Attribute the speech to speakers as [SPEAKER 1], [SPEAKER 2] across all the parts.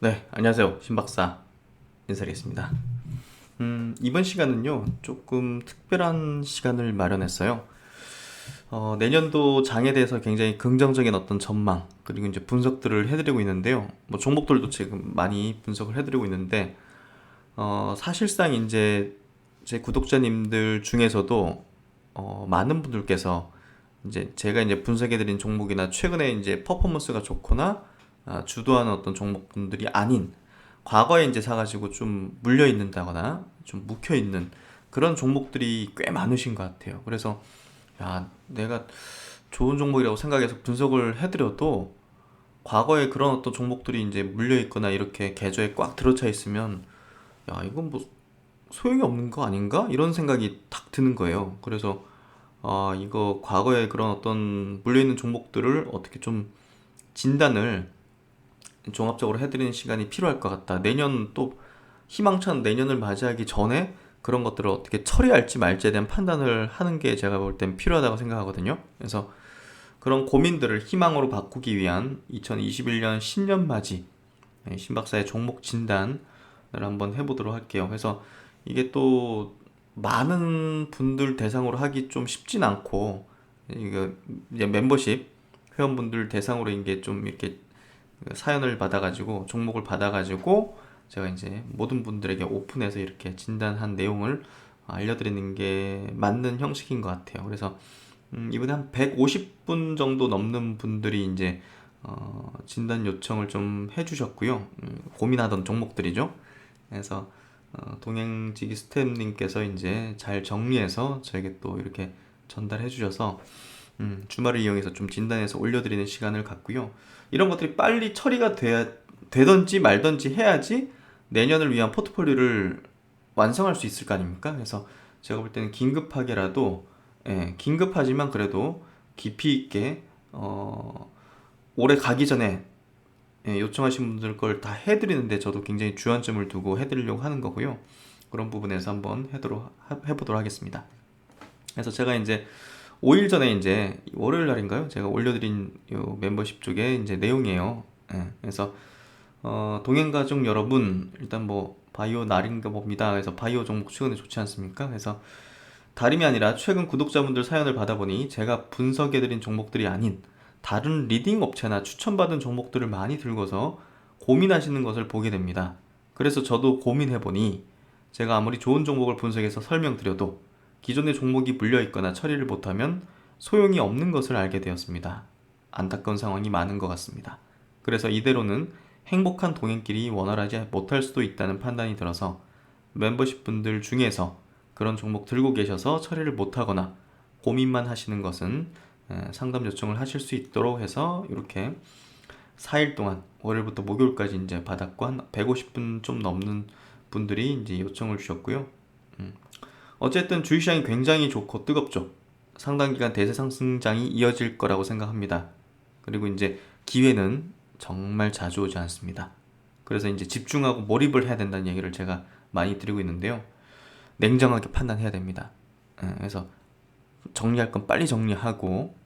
[SPEAKER 1] 네, 안녕하세요. 신박사 인사드리겠습니다. 이번 시간은요, 조금 특별한 시간을 마련했어요. 내년도 장에 대해서 굉장히 긍정적인 어떤 전망, 그리고 이제 분석들을 해드리고 있는데요. 뭐 종목들도 지금 많이 분석을 해드리고 있는데, 사실상 이제 제 구독자님들 중에서도, 많은 분들께서 이제 제가 이제 분석해드린 종목이나 최근에 이제 퍼포먼스가 좋거나, 주도하는 어떤 종목분들이 아닌, 과거에 이제 사가지고 좀 물려 있는다거나 좀 묵혀 있는 그런 종목들이 꽤 많으신 것 같아요. 그래서 야, 내가 좋은 종목이라고 생각해서 분석을 해드려도 과거에 그런 어떤 종목들이 이제 물려 있거나 이렇게 계좌에 꽉 들어차 있으면 야, 이건 뭐 소용이 없는 거 아닌가? 이런 생각이 탁 드는 거예요. 그래서 이거 과거에 그런 어떤 물려 있는 종목들을 어떻게 좀 진단을 종합적으로 해드리는 시간이 필요할 것 같다. 내년 또 희망찬 내년을 맞이하기 전에 그런 것들을 어떻게 처리할지 말지에 대한 판단을 하는 게 제가 볼 땐 필요하다고 생각하거든요. 그래서 그런 고민들을 희망으로 바꾸기 위한 2021년 신년 맞이 신박사의 종목 진단을 한번 해보도록 할게요. 그래서 이게 또 많은 분들 대상으로 하기 좀 쉽진 않고 이거 이제 멤버십 회원분들 대상으로 이게 좀 이렇게 사연을 받아가지고 종목을 받아가지고 제가 이제 모든 분들에게 오픈해서 이렇게 진단한 내용을 알려드리는 게 맞는 형식인 것 같아요. 그래서 이번에 한 150분 정도 넘는 분들이 이제 진단 요청을 좀 해주셨고요. 고민하던 종목들이죠. 그래서 동행지기 스태프님께서 이제 잘 정리해서 저에게 또 이렇게 전달해 주셔서 주말을 이용해서 좀 진단해서 올려드리는 시간을 갖고요. 이런 것들이 빨리 처리가 되던지 말던지 해야지 내년을 위한 포트폴리오를 완성할 수 있을 거 아닙니까? 그래서 제가 볼 때는 긴급하게라도, 긴급하지만 그래도 깊이 있게, 올해 가기 전에 요청하신 분들 걸 다 해드리는데 저도 굉장히 주안점을 두고 해드리려고 하는 거고요. 그런 부분에서 한번 해보도록 하겠습니다. 그래서 제가 이제 5일 전에 이제 월요일 날인가요? 제가 올려드린 요 멤버십 쪽에 이제 내용이에요. 그래서 동행가족 여러분 일단 뭐 바이오 날인가 봅니다. 그래서 바이오 종목 최근에 좋지 않습니까? 그래서 다름이 아니라 최근 구독자분들 사연을 받아보니 제가 분석해드린 종목들이 아닌 다른 리딩 업체나 추천받은 종목들을 많이 들고서 고민하시는 것을 보게 됩니다. 그래서 저도 고민해보니 제가 아무리 좋은 종목을 분석해서 설명드려도 기존의 종목이 물려있거나 처리를 못하면 소용이 없는 것을 알게 되었습니다. 안타까운 상황이 많은 것 같습니다. 그래서 이대로는 행복한 동행길이 원활하지 못할 수도 있다는 판단이 들어서 멤버십 분들 중에서 그런 종목 들고 계셔서 처리를 못하거나 고민만 하시는 것은 상담 요청을 하실 수 있도록 해서 이렇게 4일 동안 월요일부터 목요일까지 이제 받았고 한 150분 좀 넘는 분들이 이제 요청을 주셨고요. 어쨌든 주식시장이 굉장히 좋고 뜨겁죠. 상당 기간 대세 상승장이 이어질 거라고 생각합니다. 그리고 이제 기회는 정말 자주 오지 않습니다. 그래서 이제 집중하고 몰입을 해야 된다는 얘기를 제가 많이 드리고 있는데요. 냉정하게 판단해야 됩니다. 그래서 정리할 건 빨리 정리하고,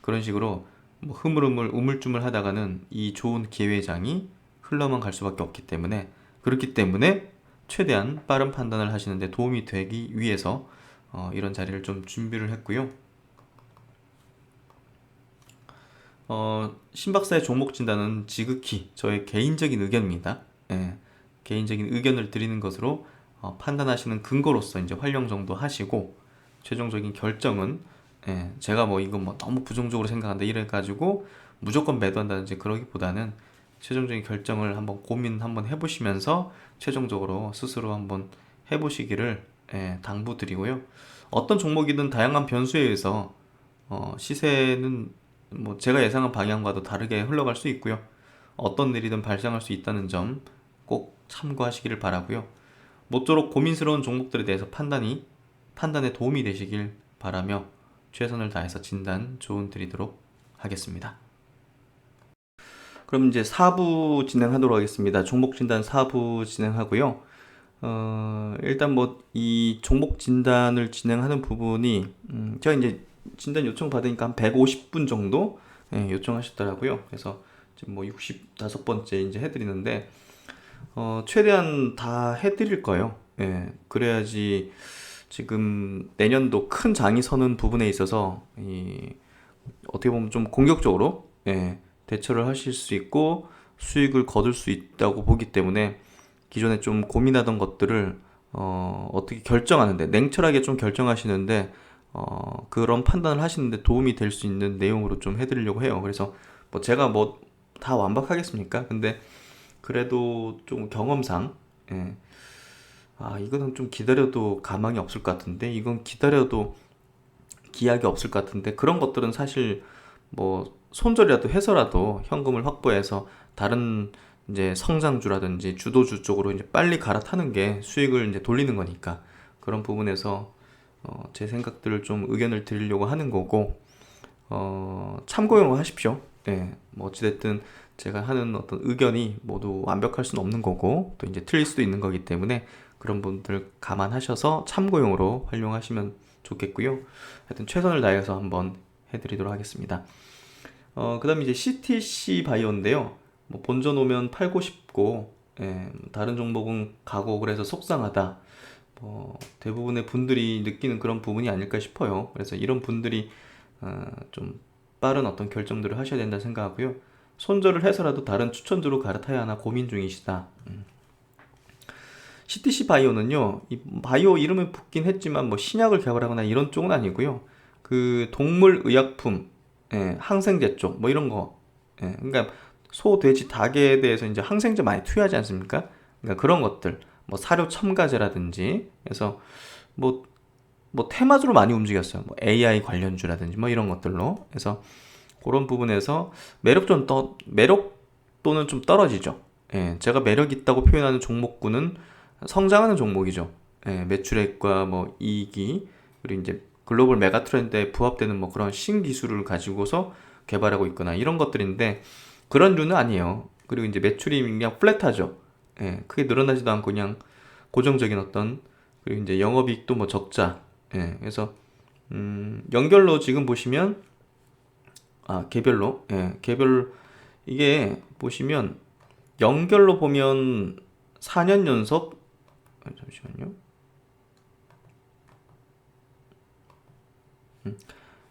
[SPEAKER 1] 그런 식으로 뭐 흐물흐물 우물쭈물 하다가는 이 좋은 기회장이 흘러만 갈 수밖에 없기 때문에, 그렇기 때문에 최대한 빠른 판단을 하시는데 도움이 되기 위해서 이런 자리를 좀 준비를 했고요. 신박사의 종목 진단은 지극히 저의 개인적인 의견입니다. 개인적인 의견을 드리는 것으로 판단하시는 근거로서 이제 활용 정도 하시고 최종적인 결정은 제가 뭐 이거 뭐 너무 부정적으로 생각한다 이래가지고 무조건 매도한다든지 그러기보다는 최종적인 결정을 한번 고민 한번 해보시면서 최종적으로 스스로 한번 해보시기를 당부드리고요. 어떤 종목이든 다양한 변수에 의해서 시세는 뭐 제가 예상한 방향과도 다르게 흘러갈 수 있고요. 어떤 일이든 발생할 수 있다는 점 꼭 참고하시기를 바라고요. 모쪼록 고민스러운 종목들에 대해서 판단에 도움이 되시길 바라며 최선을 다해서 진단 조언 드리도록 하겠습니다. 그럼 이제 4부 진행하도록 하겠습니다. 종목 진단 4부 진행하고요. 일단 뭐 이 종목 진단을 진행하는 부분이 제가 이제 진단 요청 받으니까 한 150분 정도 요청하셨더라고요. 그래서 지금 뭐 65번째 이제 해드리는데, 최대한 다 해드릴 거예요. 예, 그래야지 지금 내년도 큰 장이 서는 부분에 있어서 어떻게 보면 좀 공격적으로, 예, 대처를 하실 수 있고 수익을 거둘 수 있다고 보기 때문에 기존에 좀 고민하던 것들을 어떻게 결정하는데 냉철하게 좀 결정하시는데 그런 판단을 하시는데 도움이 될 수 있는 내용으로 좀 해드리려고 해요. 그래서 뭐 제가 뭐 다 완벽하겠습니까? 근데 그래도 좀 경험상, 예, 이거는 좀 기다려도 가망이 없을 것 같은데 이건 기다려도 기약이 없을 것 같은데, 그런 것들은 사실 뭐 손절이라도 해서라도 현금을 확보해서 다른 이제 성장주라든지 주도주 쪽으로 이제 빨리 갈아타는 게 수익을 이제 돌리는 거니까, 그런 부분에서 제 생각들을 좀 의견을 드리려고 하는 거고, 참고용으로 하십시오. 네, 뭐 어찌됐든 제가 하는 어떤 의견이 모두 완벽할 수는 없는 거고 또 이제 틀릴 수도 있는 거기 때문에 그런 분들 감안하셔서 참고용으로 활용하시면 좋겠고요. 하여튼 최선을 다해서 한번 해드리도록 하겠습니다. 그 다음에 이제 CTC 바이오인데요. 뭐 본전 오면 팔고 싶고, 예, 다른 종목은 가고 그래서 속상하다. 대부분의 분들이 느끼는 그런 부분이 아닐까 싶어요. 그래서 이런 분들이 좀 빠른 어떤 결정들을 하셔야 된다 생각하고요. 손절을 해서라도 다른 추천주로 갈아타야 하나 고민 중이시다. CTC 바이오는요, 이 바이오 이름이 붙긴 했지만 뭐 신약을 개발하거나 이런 쪽은 아니고요. 그 동물 의약품, 예, 항생제 쪽, 뭐 이런 거. 예, 그러니까 소, 돼지, 닭에 대해서 이제 항생제 많이 투여하지 않습니까? 그러니까 그런 것들, 뭐 사료 첨가제라든지, 그래서 뭐, 뭐 테마주로 많이 움직였어요. 뭐 AI 관련주라든지 뭐 이런 것들로. 그래서 그런 부분에서 매력도는 좀 떨어지죠. 예, 제가 매력 있다고 표현하는 종목군은 성장하는 종목이죠. 예, 매출액과 뭐 이익이, 그리고 이제 글로벌 메가 트렌드에 부합되는 뭐 그런 신기술을 가지고서 개발하고 있거나 이런 것들인데, 그런 류는 아니에요. 그리고 이제 매출이 그냥 플랫하죠. 예, 크게 늘어나지도 않고 그냥 고정적인 어떤, 그리고 이제 영업이익도 뭐 적자. 예, 그래서 연결로 지금 보시면, 개별로, 예, 개별, 이게 보시면 연결로 보면 4년 연속, 잠시만요.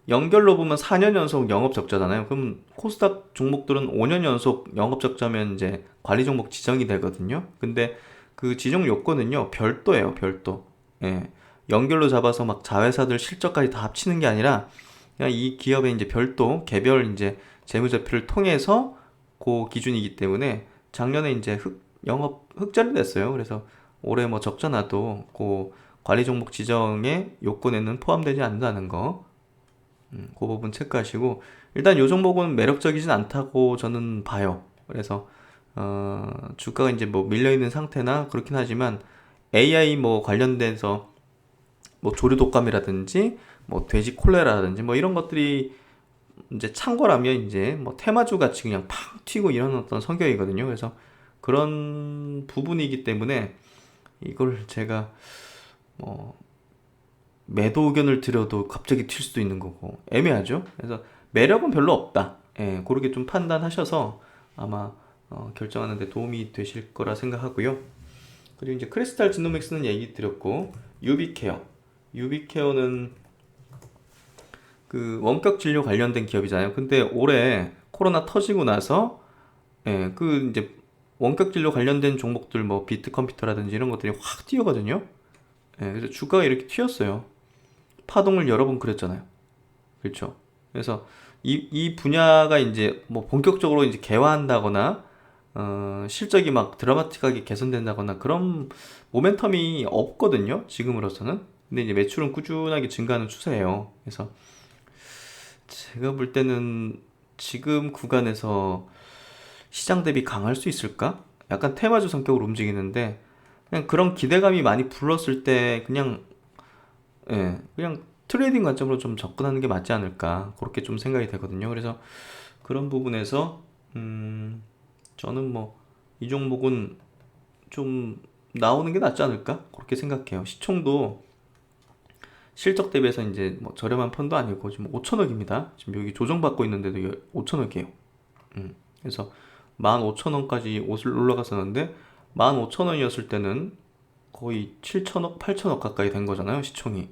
[SPEAKER 1] 연결로 보면 4년 연속 영업 적자잖아요. 그럼 코스닥 종목들은 5년 연속 영업 적자면 이제 관리 종목 지정이 되거든요. 근데 그 지정 요건은요, 별도예요, 별도. 예. 연결로 잡아서 막 자회사들 실적까지 다 합치는 게 아니라 그냥 이 기업의 이제 별도 개별 이제 재무제표를 통해서 그 기준이기 때문에 작년에 이제 영업 흑자를 냈어요. 그래서 올해 뭐 적자 나도 그 관리 종목 지정의 요건에는 포함되지 않는다는 거, 그 부분 체크하시고, 일단 요 종목은 매력적이진 않다고 저는 봐요. 그래서 주가가 이제 뭐 밀려 있는 상태나 그렇긴 하지만 AI 뭐 관련돼서 뭐 조류 독감이라든지 뭐 돼지 콜레라라든지 뭐 이런 것들이 이제 창궐하면 이제 뭐 테마주 같이 그냥 팡 튀고 이런 어떤 성격이거든요. 그래서 그런 부분이기 때문에 이걸 제가 뭐 매도 의견을 드려도 갑자기 튈 수도 있는 거고 애매하죠. 그래서 매력은 별로 없다. 예, 그렇게 좀 판단하셔서 아마 결정하는 데 도움이 되실 거라 생각하고요. 그리고 이제 크리스탈 지노믹스는 얘기 드렸고, 유비케어. 유비케어는 그 원격 진료 관련된 기업이잖아요. 근데 올해 코로나 터지고 나서, 예, 그 이제 원격 진료 관련된 종목들 뭐 비트 컴퓨터라든지 이런 것들이 확 뛰어거든요. 예, 그래서 주가가 이렇게 튀었어요. 파동을 여러 번 그렸잖아요. 그렇죠. 그래서 이 분야가 이제 뭐 본격적으로 이제 개화한다거나 실적이 막 드라마틱하게 개선된다거나 그런 모멘텀이 없거든요. 지금으로서는. 근데 이제 매출은 꾸준하게 증가하는 추세예요. 그래서 제가 볼 때는 지금 구간에서 시장 대비 강할 수 있을까? 약간 테마주 성격으로 움직이는데 그냥 그런 기대감이 많이 불렀을 때 그냥, 예, 그냥 트레이딩 관점으로 좀 접근하는 게 맞지 않을까 그렇게 좀 생각이 되거든요. 그래서 그런 부분에서 저는 뭐 이 종목은 좀 나오는 게 낫지 않을까 그렇게 생각해요. 시총도 실적 대비해서 이제 뭐 저렴한 펀도 아니고 지금 5천억입니다. 지금 여기 조정받고 있는데도 5천억이에요. 그래서 15,000원까지 옷을 올라갔었는데 15,000원이었을 때는 거의 7천억, 8천억 가까이 된 거잖아요, 시총이.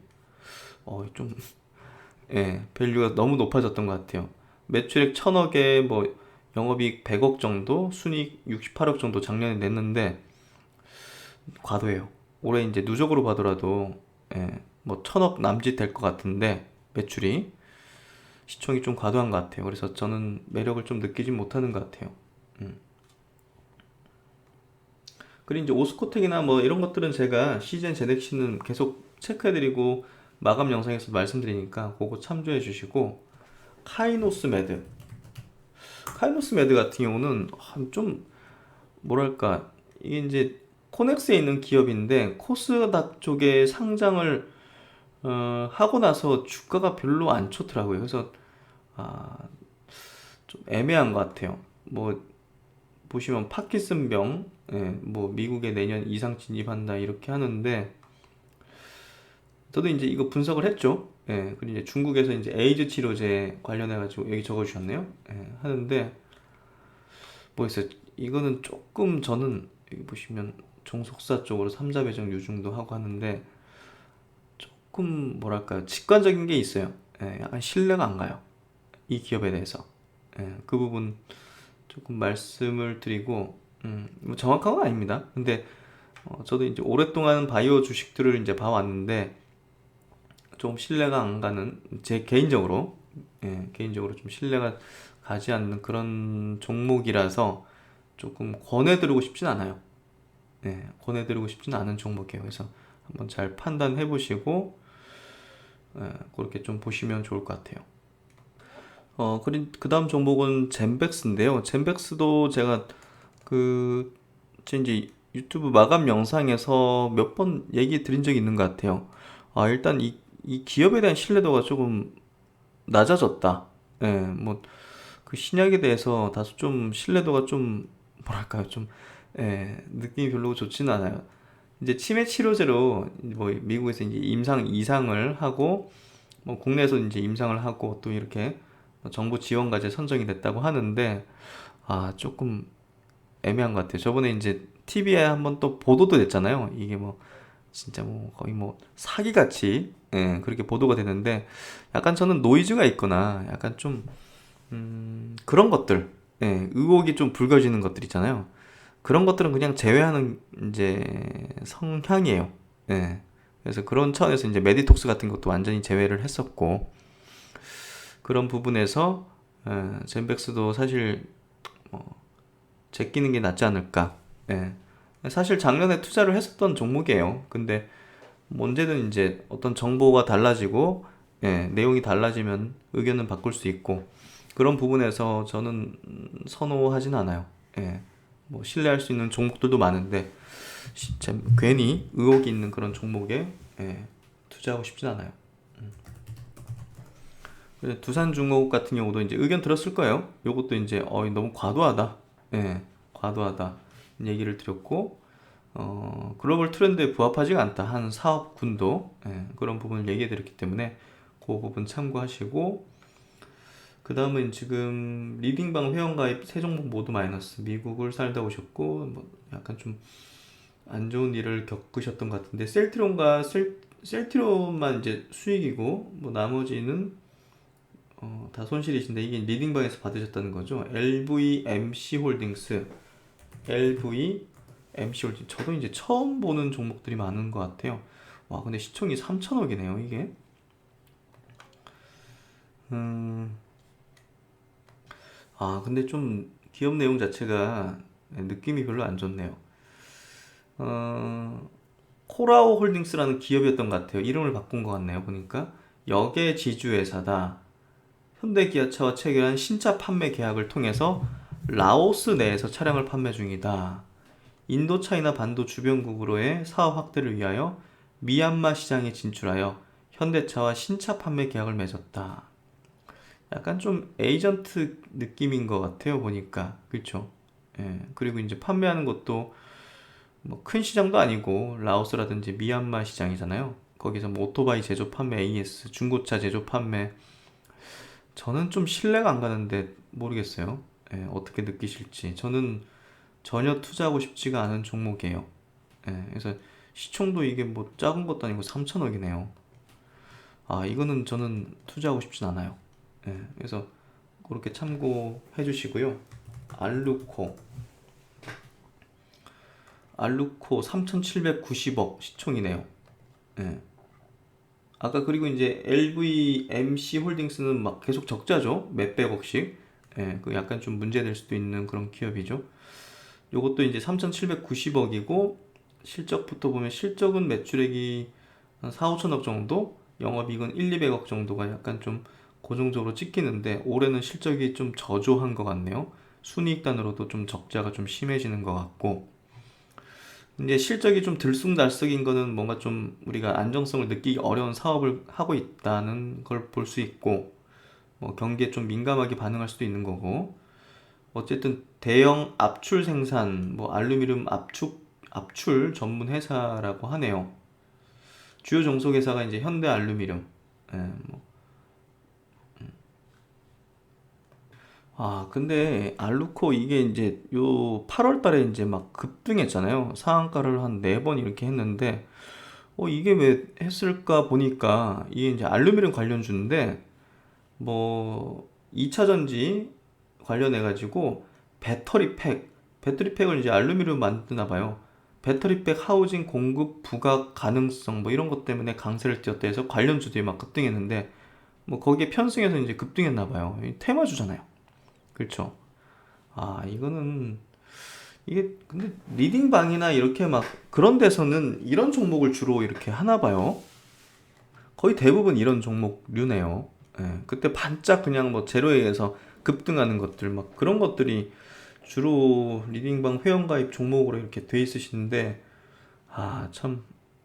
[SPEAKER 1] 좀, 예, 밸류가 너무 높아졌던 것 같아요. 매출액 1,000억에 뭐 영업이익 100억 정도, 순이익 68억 정도 작년에 냈는데 과도해요. 올해 이제 누적으로 봐더라도 뭐 1,000억 남짓 될 것 같은데 매출이 시총이 좀 과도한 것 같아요. 그래서 저는 매력을 좀 느끼지 못하는 것 같아요. 음. 그리고 이제 오스코텍이나 뭐 이런 것들은 제가 시즌 제넥시는 계속 체크해드리고 마감 영상에서 말씀드리니까 그거 참조해 주시고 카이노스 매드 카이노스 매드 같은 경우는 좀 뭐랄까 이게 이제 코넥스에 있는 기업인데 코스닥 쪽에 상장을 하고 나서 주가가 별로 안 좋더라고요. 그래서 아, 좀 애매한 것 같아요. 뭐 보시면 파킨슨병, 뭐 미국에 내년 이상 진입한다 이렇게 하는데 저도 이제 이거 분석을 했죠. 그리고 이제 중국에서 이제 에이즈 치료제 관련해 가지고 여기 적어주셨네요. 하는데 뭐였어요? 이거는 조금 저는 여기 보시면 종속사 쪽으로 삼자 배정 유중도 하고 하는데 조금 뭐랄까요? 직관적인 게 있어요. 약간 신뢰가 안 가요. 이 기업에 대해서. 그 부분 조금 말씀을 드리고 뭐 정확한 건 아닙니다. 근데 저도 이제 오랫동안 바이오 주식들을 이제 봐왔는데 좀 신뢰가 안 가는 제 개인적으로 개인적으로 좀 신뢰가 가지 않는 그런 종목이라서 조금 권해드리고 싶진 않아요. 권해드리고 싶진 않은 종목이에요. 그래서 한번 잘 판단해 보시고 그렇게 좀 보시면 좋을 것 같아요. 그 다음 종목은 젠백스인데요. 젠백스도 제가 제 이제 유튜브 마감 영상에서 몇 번 얘기 드린 적이 있는 것 같아요. 일단 이 기업에 대한 신뢰도가 조금 낮아졌다. 뭐, 그 신약에 대해서 다소 좀 신뢰도가 좀, 뭐랄까요, 좀, 느낌이 별로 좋지는 않아요. 이제 치매 치료제로 뭐 미국에서 이제 임상 이상을 하고, 뭐 국내에서 이제 임상을 하고 또 이렇게 정부 지원과제 선정이 됐다고 하는데, 조금 애매한 것 같아요. 저번에 이제 TV에 한번 또 보도도 됐잖아요. 이게 뭐 진짜 뭐 거의 뭐 사기같이 그렇게 보도가 되는데 약간 저는 노이즈가 있거나 약간 좀 그런 것들 의혹이 좀 불거지는 것들 있잖아요. 그런 것들은 그냥 제외하는 이제 성향이에요. 그래서 그런 차원에서 이제 메디톡스 같은 것도 완전히 제외를 했었고 그런 부분에서 젠백스도 사실 뭐 제끼는 게 낫지 않을까. 사실 작년에 투자를 했었던 종목이에요. 근데 언제든 이제 어떤 정보가 달라지고 내용이 달라지면 의견은 바꿀 수 있고 그런 부분에서 저는 선호하진 않아요. 뭐 신뢰할 수 있는 종목들도 많은데 진짜 괜히 의혹이 있는 그런 종목에 투자하고 싶진 않아요. 두산중공업 같은 경우도 이제 의견 들었을 거예요. 요것도 이제 너무 과도하다. 과도하다. 얘기를 드렸고 글로벌 트렌드에 부합하지가 않다. 한 사업군도 그런 부분을 얘기해 드렸기 때문에 그 부분 참고하시고 그 다음은 지금 리딩방 회원가입 세 종목 모두 마이너스 미국을 살다 오셨고 뭐 약간 좀 안 좋은 일을 겪으셨던 것 같은데 셀트론만 이제 수익이고 뭐 나머지는 다 손실이신데 이게 리딩방에서 받으셨다는 거죠. LVMC 홀딩스 저도 이제 처음 보는 종목들이 많은 것 같아요. 와, 근데 시총이 3천억이네요, 이게. 근데 좀 기업 내용 자체가 느낌이 별로 안 좋네요. 코라오 홀딩스라는 기업이었던 것 같아요. 이름을 바꾼 것 같네요, 보니까. 역의 지주회사다. 현대기아차와 체결한 신차 판매 계약을 통해서 라오스 내에서 차량을 판매 중이다. 인도차이나 반도 주변국으로의 사업 확대를 위하여 미얀마 시장에 진출하여 현대차와 신차 판매 계약을 맺었다. 약간 좀 에이전트 느낌인 것 같아요, 보니까. 그렇죠? 그리고 이제 판매하는 것도 뭐 큰 시장도 아니고 라오스라든지 미얀마 시장이잖아요. 거기서 뭐 오토바이 제조 판매, 중고차 제조 판매. 저는 좀 신뢰가 안 가는데 모르겠어요. 예, 어떻게 느끼실지. 저는 전혀 투자하고 싶지가 않은 종목이에요. 예, 그래서 시총도 이게 뭐 작은 것도 아니고 3천억이네요. 아, 이거는 저는 투자하고 싶진 않아요. 예, 그래서 그렇게 참고해 주시고요. 알루코. 알루코 3,790억 시총이네요. 예. 아까 그리고 이제 LVMC 홀딩스는 막 계속 적자죠. 몇백억씩. 예, 그 약간 좀 문제될 수도 있는 그런 기업이죠. 요것도 이제 3,790억이고 실적부터 보면 실적은 매출액이 한 4, 5천억 정도, 영업이익은 1, 200억 정도가 약간 좀 고정적으로 찍히는데 올해는 실적이 좀 저조한 것 같네요. 순이익단으로도 좀 적자가 좀 심해지는 것 같고 이제 실적이 좀 들쑥날쑥인 거는 뭔가 좀 우리가 안정성을 느끼기 어려운 사업을 하고 있다는 걸 볼 수 있고 뭐 경기에 좀 민감하게 반응할 수도 있는 거고 어쨌든 대형 압출 생산 뭐 알루미늄 압출 전문 회사라고 하네요. 주요 종속 회사가 이제 현대 알루미늄. 예, 뭐. 아, 근데 알루코 이게 이제 요 8월 달에 이제 막 급등했잖아요. 상한가를 한 4번 이렇게 했는데 이게 왜 했을까 보니까 이게 이제 알루미늄 관련주인데 뭐 2차 전지 관련해 가지고 배터리팩을 이제 알루미늄 만드나 봐요. 배터리팩 하우징 공급 부각 가능성 뭐 이런 것 때문에 강세를 띄었다 해서 관련주들이 막 급등했는데 뭐 거기에 편승해서 이제 급등했나 봐요. 테마주잖아요. 그렇죠? 아, 이거는 이게 근데 리딩방이나 이렇게 막 그런 데서는 이런 종목을 주로 이렇게 하나 봐요. 거의 대부분 이런 종목류네요. 예, 그때 반짝 그냥 뭐 제로에 의해서 급등하는 것들 막 그런 것들이 주로 리딩방 회원가입 종목으로 이렇게 돼 있으신데 아, 참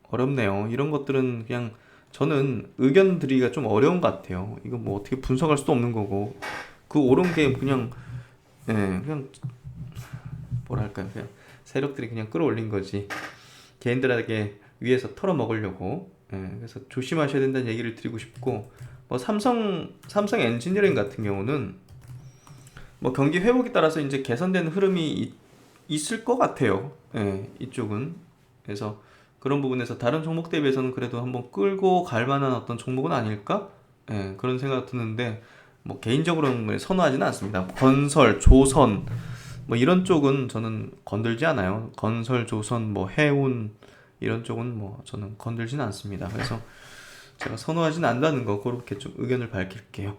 [SPEAKER 1] 어렵네요. 이런 것들은 그냥 저는 의견 드리기가 좀 어려운 것 같아요. 이거 뭐 어떻게 분석할 수도 없는 거고 그 옳은 게 그냥 그냥 뭐랄까요? 그냥 세력들이 그냥 끌어올린 거지. 개인들에게 위에서 털어먹으려고. 그래서 조심하셔야 된다는 얘기를 드리고 싶고, 뭐 삼성 엔지니어링 같은 경우는 뭐 경기 회복에 따라서 이제 개선되는 흐름이 있을 것 같아요. 이쪽은. 그래서 그런 부분에서 다른 종목 대비해서는 그래도 한번 끌고 갈 만한 어떤 종목은 아닐까? 그런 생각 드는데, 뭐 개인적으로는 선호하지는 않습니다. 건설, 조선, 뭐 이런 쪽은 저는 건들지 않아요. 건설, 조선, 뭐 해운 이런 쪽은 뭐 저는 건들지는 않습니다. 그래서 제가 선호하지는 않는다는 거 그렇게 좀 의견을 밝힐게요.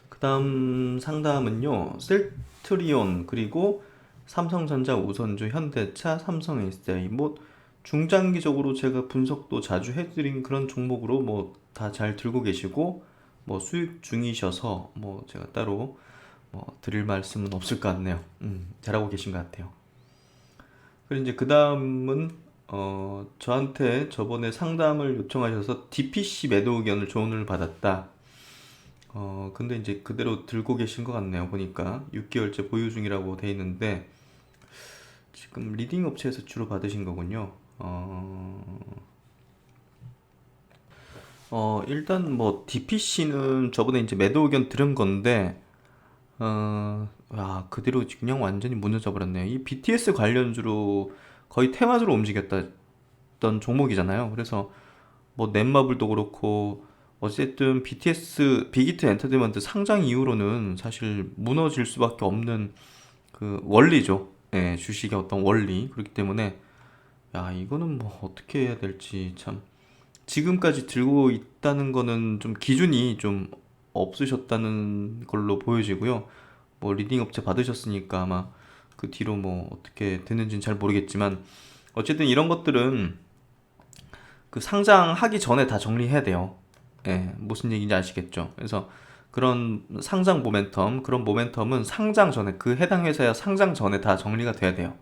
[SPEAKER 1] 그다음 상담은요. 셀트리온 그리고 삼성전자, 우선주, 현대차, 삼성 SDI 뭐 중장기적으로 제가 분석도 자주 해드린 그런 종목으로 뭐 다 잘 들고 계시고 뭐 수익 중이셔서 뭐 제가 따로 뭐 드릴 말씀은 없을 것 같네요. 잘하고 계신 것 같아요. 그리고 이제 그 다음은 저한테 저번에 상담을 요청하셔서 DPC 매도 의견을 조언을 받았다. 근데 이제 그대로 들고 계신 것 같네요. 보니까 6개월째 보유 중이라고 돼 있는데 지금 리딩 업체에서 주로 받으신 거군요. 일단 뭐 DPC는 저번에 이제 매도 의견 들은 건데 그대로 그냥 완전히 무너져 버렸네요. 이 BTS 관련주로 거의 테마주로 움직였던 종목이잖아요. 그래서 뭐 넷마블도 그렇고 어쨌든 BTS 빅히트 엔터테인먼트 상장 이후로는 사실 무너질 수밖에 없는 그 원리죠. 예, 주식의 어떤 원리. 그렇기 때문에 야, 이거는 뭐 어떻게 해야 될지 참 지금까지 들고 있다는 거는 좀 기준이 좀 없으셨다는 걸로 보여지고요. 뭐 리딩 업체 받으셨으니까 아마 그 뒤로 뭐 어떻게 되는지는 잘 모르겠지만 어쨌든 이런 것들은 그 상장하기 전에 다 정리해야 돼요. 무슨 얘기인지 아시겠죠? 그래서 그런 상장 모멘텀, 그런 모멘텀은 상장 전에 그 해당 회사야 상장 전에 다 정리가 돼야 돼요.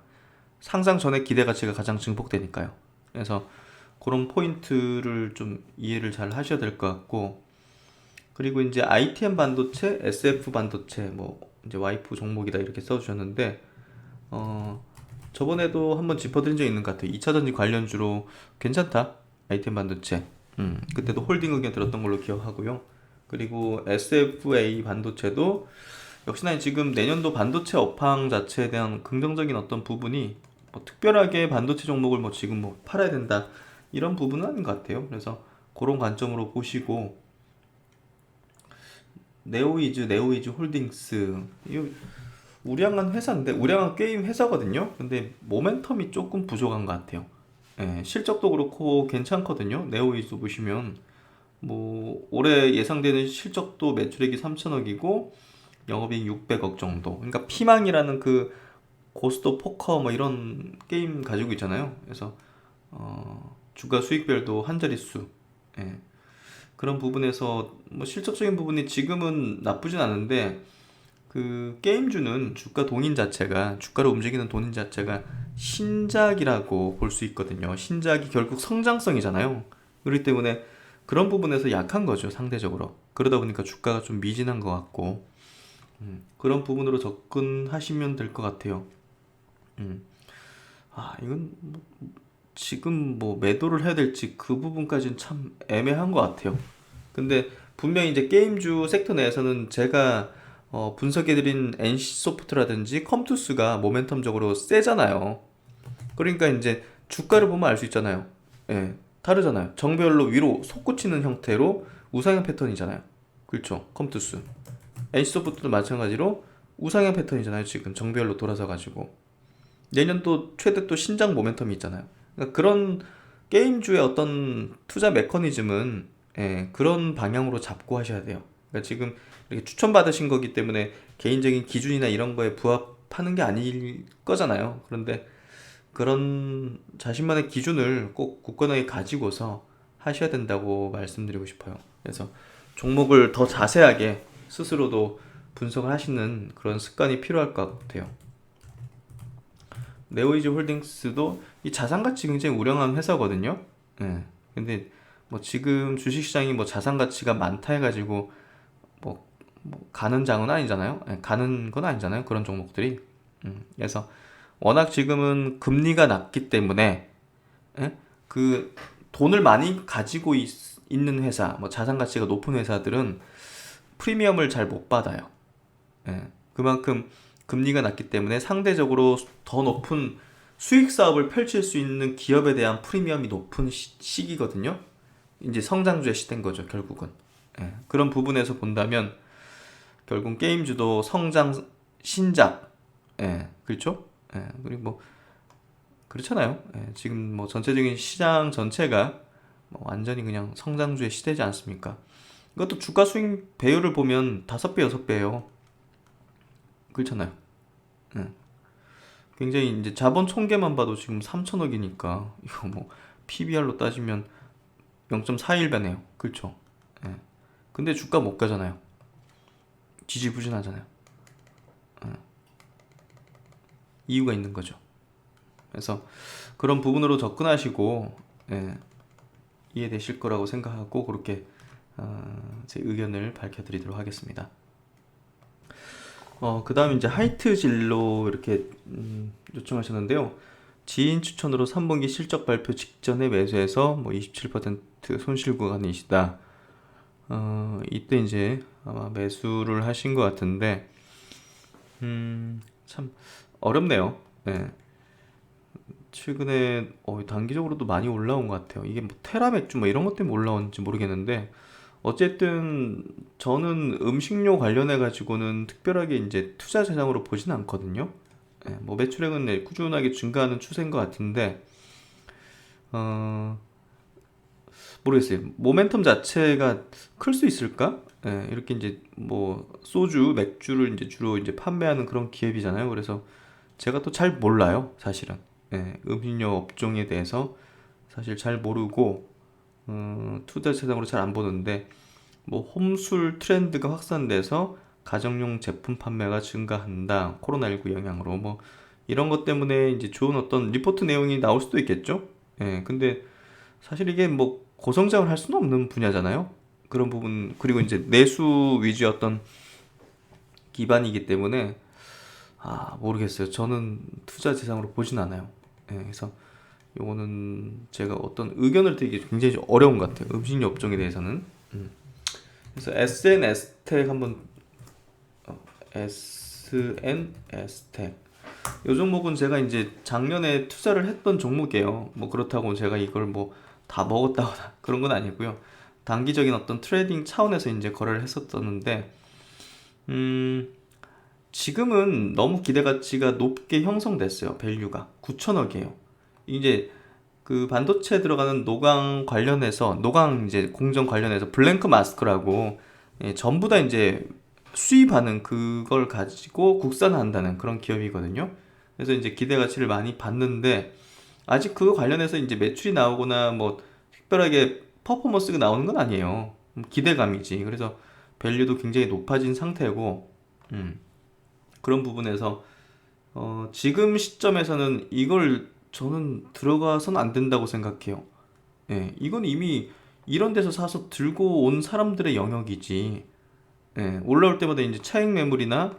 [SPEAKER 1] 상장 전에 기대 가치가 가장 증폭되니까요. 그래서 그런 포인트를 좀 이해를 잘 하셔야 될 것 같고 그리고 이제 ITM 반도체, SF 반도체 뭐 이제 와이프 종목이다 이렇게 써주셨는데 어 저번에도 한번 짚어드린 적 있는 것 같아요. 2차 전지 관련주로 괜찮다. ITM 반도체. 그때도 홀딩 의견 들었던 걸로 기억하고요. 그리고 SFA 반도체도 역시나 지금 내년도 반도체 업황 자체에 대한 긍정적인 어떤 부분이 뭐 특별하게 반도체 종목을 뭐 지금 뭐 팔아야 된다 이런 부분은 아닌 것 같아요. 그래서 그런 관점으로 보시고 네오이즈 홀딩스 이 우량한 회사인데 우량한 게임 회사거든요. 근데 모멘텀이 조금 부족한 것 같아요. 예, 실적도 그렇고 괜찮거든요. 네오이즈 보시면 뭐 올해 예상되는 실적도 매출액이 3천억이고 영업이익 600억 정도. 그러니까 피망이라는 그 고스트 포커 뭐 이런 게임 가지고 있잖아요. 그래서 주가 수익별도 한 자릿수. 예. 그런 부분에서 뭐 실적적인 부분이 지금은 나쁘진 않은데 그 게임주는 주가 동인 자체가 주가를 움직이는 동인 자체가 신작이라고 볼 수 있거든요. 신작이 결국 성장성이잖아요. 그렇기 때문에 그런 부분에서 약한 거죠, 상대적으로. 그러다 보니까 주가가 좀 미진한 것 같고 그런 부분으로 접근하시면 될 것 같아요. 음. 이건 뭐 지금 뭐 매도를 해야 될지 그 부분까지는 참 애매한 것 같아요. 근데 분명히 이제 게임주 섹터 내에서는 제가 분석해드린 NC소프트라든지 컴투스가 모멘텀적으로 세잖아요. 그러니까 이제 주가를 보면 알 수 있잖아요. 예, 다르잖아요. 정배열로 위로 솟구치는 형태로 우상향 패턴이잖아요. 그렇죠. 컴투스. NC소프트도 마찬가지로 우상향 패턴이잖아요. 지금 정배열로 돌아서 가지고 내년 또 최대 또 신장 모멘텀이 있잖아요. 그러니까 그런 게임주의 어떤 투자 메커니즘은 그런 방향으로 잡고 하셔야 돼요. 그러니까 지금 이렇게 추천받으신 거기 때문에 개인적인 기준이나 이런 거에 부합하는 게 아닐 거잖아요. 그런데 그런 자신만의 기준을 꼭 굳건하게 가지고서 하셔야 된다고 말씀드리고 싶어요. 그래서 종목을 더 자세하게 스스로도 분석을 하시는 그런 습관이 필요할 것 같아요. 네오이즈 홀딩스도 이 자산 가치 굉장히 우량한 회사거든요. 예. 근데 뭐 지금 주식시장이 뭐 자산 가치가 많다 해가지고 뭐 가는 장은 아니잖아요. 예, 가는 건 아니잖아요. 그런 종목들이. 그래서 워낙 지금은 금리가 낮기 때문에 예? 그 돈을 많이 가지고 있는 회사, 뭐 자산 가치가 높은 회사들은 프리미엄을 잘 못 받아요. 예. 그만큼 금리가 낮기 때문에 상대적으로 더 높은 수익 사업을 펼칠 수 있는 기업에 대한 프리미엄이 높은 시기거든요. 이제 성장주의 시대인 거죠, 결국은. 예. 그런 부분에서 본다면 결국 게임주도 성장 신작, 그렇죠? 그리고 뭐 그렇잖아요. 지금 뭐 전체적인 시장 전체가 뭐 완전히 그냥 성장주의 시대지 않습니까? 이것도 주가 수익 배율을 보면 5배, 6배예요. 그렇잖아요. 예. 굉장히 이제 자본 총계만 봐도 지금 3천억이니까 이거 뭐 PBR로 따지면 0.41배네요. 그렇죠? 예. 근데 주가 못 가잖아요. 지지부진하잖아요. 이유가 있는 거죠. 그래서 그런 부분으로 접근하시고 이해되실 거라고 생각하고 그렇게 제 의견을 밝혀드리도록 하겠습니다. 그 다음 이제 하이트 진로 이렇게 요청하셨는데요. 지인 추천으로 3분기 실적 발표 직전에 매수해서 뭐 27% 손실 구간이시다. 이때 이제 아마 매수를 하신 것 같은데, 참 어렵네요. 네. 최근에 단기적으로도 많이 올라온 것 같아요. 이게 뭐 테라 맥주 뭐 이런 것 때문에 올라온지 모르겠는데, 어쨌든 저는 음식료 관련해 가지고는 특별하게 이제 투자 대상으로 보진 않거든요. 뭐 매출액은 꾸준하게 증가하는 추세인 것 같은데 어, 모르겠어요. 모멘텀 자체가 클 수 있을까? 이렇게 이제 뭐 소주, 맥주를 이제 주로 이제 판매하는 그런 기업이잖아요. 그래서 제가 또 잘 몰라요, 사실은. 음식료 업종에 대해서 사실 잘 모르고 투자 대상으로 잘 안 보는데 뭐 홈술 트렌드가 확산돼서 가정용 제품 판매가 증가한다. 코로나19 영향으로 뭐 이런 것 때문에 이제 좋은 어떤 리포트 내용이 나올 수도 있겠죠. 근데 사실 이게 뭐 고성장을 할 수는 없는 분야잖아요. 그런 부분 그리고 이제 내수 위주의 어떤 기반이기 때문에 모르겠어요. 저는 투자 대상으로 보진 않아요. 그래서 요거는 제가 어떤 의견을 드리기 굉장히 좀 어려운 것 같아요. 음식료 업종에 대해서는. 그래서 SNS텍 한번 SNS텍. 이 종목은 제가 이제 작년에 투자를 했던 종목이에요. 뭐 그렇다고 제가 이걸 뭐 다 먹었다거나 그런 건 아니고요. 단기적인 어떤 트레이딩 차원에서 이제 거래를 했었었는데, 음, 지금은 너무 기대 가치가 높게 형성됐어요. 밸류가 9천억이에요. 이제 그 반도체 들어가는 노광 관련해서, 노광 이제 공정 관련해서 블랭크 마스크라고, 전부 다 이제 수입하는 그걸 가지고 국산화한다는 그런 기업이거든요. 그래서 이제 기대 가치를 많이 받는데, 아직 그거 관련해서 이제 매출이 나오거나 뭐 특별하게 퍼포먼스가 나오는 건 아니에요. 기대감이지. 그래서 밸류도 굉장히 높아진 상태고, 음, 그런 부분에서 지금 시점에서는 이걸 저는 들어가선 안 된다고 생각해요. 예, 이건 이미 이런 데서 사서 들고 온 사람들의 영역이지. 예, 올라올 때마다 이제 차익 매물이나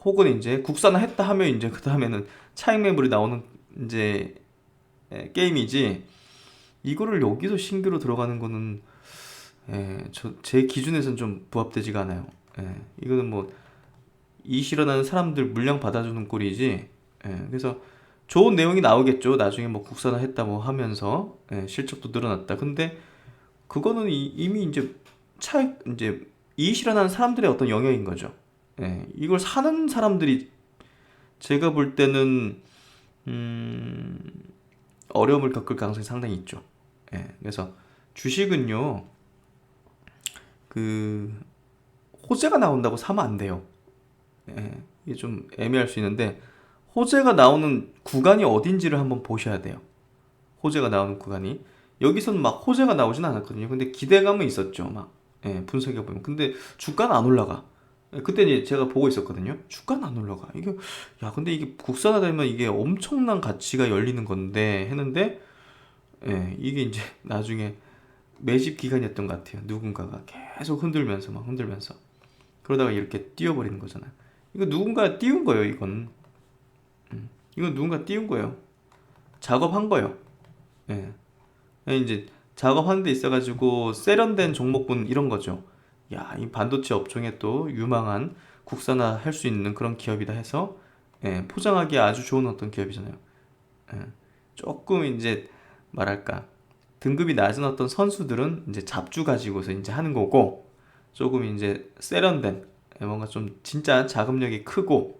[SPEAKER 1] 혹은 이제 국산화했다 하면 이제 그 다음에는 차익 매물이 나오는 이제 게임이지. 이거를 여기서 신규로 들어가는 거는 제 기준에선 좀 부합되지가 않아요. 이거는 뭐 이 실현하는 사람들 물량 받아주는 꼴이지. 그래서 좋은 내용이 나오겠죠. 나중에 뭐 국산화했다 뭐 하면서 실적도 늘어났다. 근데 그거는 이미 이제 이제 이 실현하는 사람들의 어떤 영역인 거죠. 이걸 사는 사람들이 제가 볼 때는 음, 어려움을 겪을 가능성이 상당히 있죠. 그래서 주식은요, 그 호재가 나온다고 사면 안 돼요. 이게 좀 애매할 수 있는데, 호재가 나오는 구간이 어딘지를 한번 보셔야 돼요. 호재가 나오는 구간이. 여기서는 막 호재가 나오진 않았거든요. 근데 기대감은 있었죠. 막 분석해 보면. 근데 주가는 안 올라가. 그때 이제 제가 보고 있었거든요. 주가는 안 올라가. 이게 야, 근데 이게 국산화되면 이게 엄청난 가치가 열리는 건데 했는데, 이게 이제 나중에 매집 기간이었던 것 같아요. 누군가가 계속 흔들면서 막 흔들면서 그러다가 이렇게 띄워버리는 거잖아요. 이거 누군가 띄운 거예요. 이건 누군가 띄운 거예요. 작업한 거예요. 예. 이제 작업하는 데 있어가지고 세련된 종목군 이런 거죠. 야, 이 반도체 업종에 또 유망한 국산화 할 수 있는 그런 기업이다 해서 포장하기 아주 좋은 어떤 기업이잖아요. 예. 조금 이제 뭐랄까 등급이 낮은 어떤 선수들은 이제 잡주 가지고서 이제 하는 거고, 조금 이제 세련된 뭔가 좀 진짜 자금력이 크고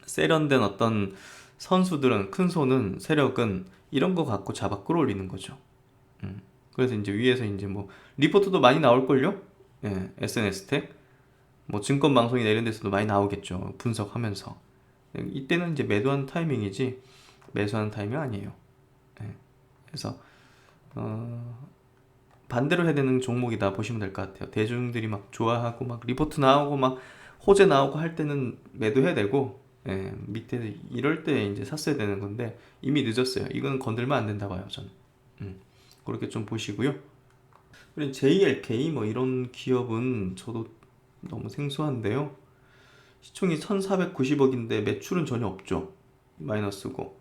[SPEAKER 1] 세련된 어떤 선수들은, 큰 손은, 세력은 이런 거 갖고 잡아 끌어올리는 거죠. 그래서 이제 위에서 이제 뭐 리포트도 많이 나올걸요? SNS 텍, 뭐 증권 방송이나 이런 데서도 많이 나오겠죠. 분석하면서. 이때는 이제 매도하는 타이밍이지 매수하는 타이밍 아니에요. 예. 그래서 반대로 해야 되는 종목이다 보시면 될 것 같아요. 대중들이 막 좋아하고 막 리포트 나오고 막 호재 나오고 할 때는 매도해야 되고, 밑에 이럴 때 이제 샀어야 되는 건데 이미 늦었어요. 이건 건들면 안 된다 봐요, 저는. 그렇게 좀 보시고요. 그리고 JLK 뭐 이런 기업은 저도 너무 생소한데요. 시총이 1,490억인데 매출은 전혀 없죠. 마이너스고.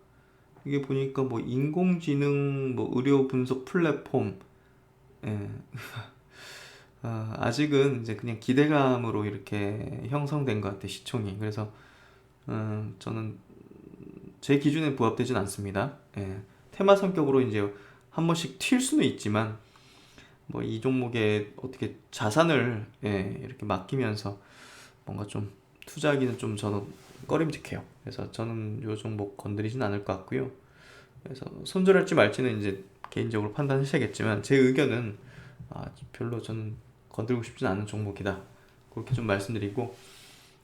[SPEAKER 1] 이게 보니까 뭐 인공지능, 뭐 의료 분석 플랫폼, 예. 아직은 이제 그냥 기대감으로 이렇게 형성된 것 같아, 시총이. 그래서 저는 제 기준에 부합되진 않습니다. 테마 성격으로 이제 한 번씩 튈 수는 있지만 뭐 이 종목에 어떻게 자산을 이렇게 맡기면서 뭔가 좀 투자하기는 좀 저는 꺼림직해요. 그래서 저는 요 종목 건드리진 않을 것 같고요. 그래서 손절할지 말지는 이제 개인적으로 판단하셔야겠지만 제 의견은 별로 저는 건들고 싶진 않은 종목이다. 그렇게 좀 말씀드리고,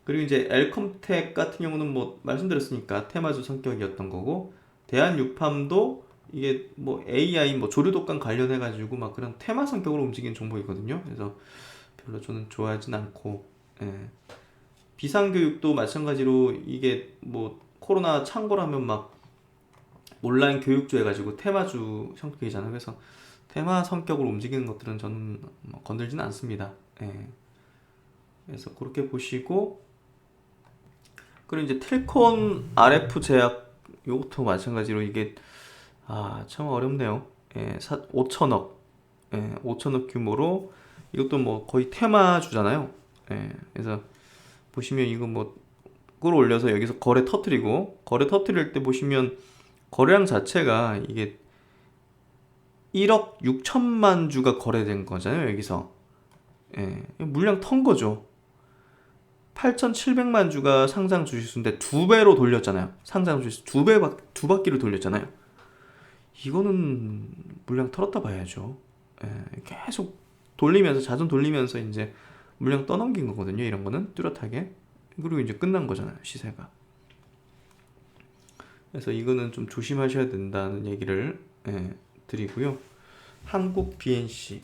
[SPEAKER 1] 그리고 이제 엘컴텍 같은 경우는 뭐 말씀드렸으니까 테마주 성격이었던 거고, 대한육팜도 이게 뭐 AI 뭐 조류독감 관련해 가지고 막 그런 테마 성격으로 움직이는 종목이거든요. 그래서 별로 저는 좋아하진 않고, 비상교육도 마찬가지로 이게 뭐 코로나 창궐하면 막 온라인 교육주 해가지고 테마주 성격이잖아요. 그래서 테마 성격으로 움직이는 것들은 저는 뭐 건들지는 않습니다. 그래서 그렇게 보시고, 그리고 이제 텔콘 RF 제약, 요것도 마찬가지로 이게 참 어렵네요. 5천억, 5천억 규모로 이것도 뭐 거의 테마주잖아요. 그래서 보시면 이거 뭐 끌어올려서 여기서 거래 터트리고, 거래 터트릴 때 보시면 거래량 자체가 이게 1억 6천만 주가 거래된 거잖아요, 여기서. 예, 물량 턴 거죠. 8,700만 주가 상장 주식수인데 두 배로 돌렸잖아요. 상장 주식수 두 바퀴를 돌렸잖아요. 이거는 물량 털었다 봐야죠. 예, 계속 돌리면서, 자전 돌리면서 이제 물량 떠넘긴 거거든요. 이런 거는 뚜렷하게. 그리고 이제 끝난 거잖아요, 시세가. 그래서 이거는 좀 조심하셔야 된다는 얘기를 드리고요. 한국 BNC.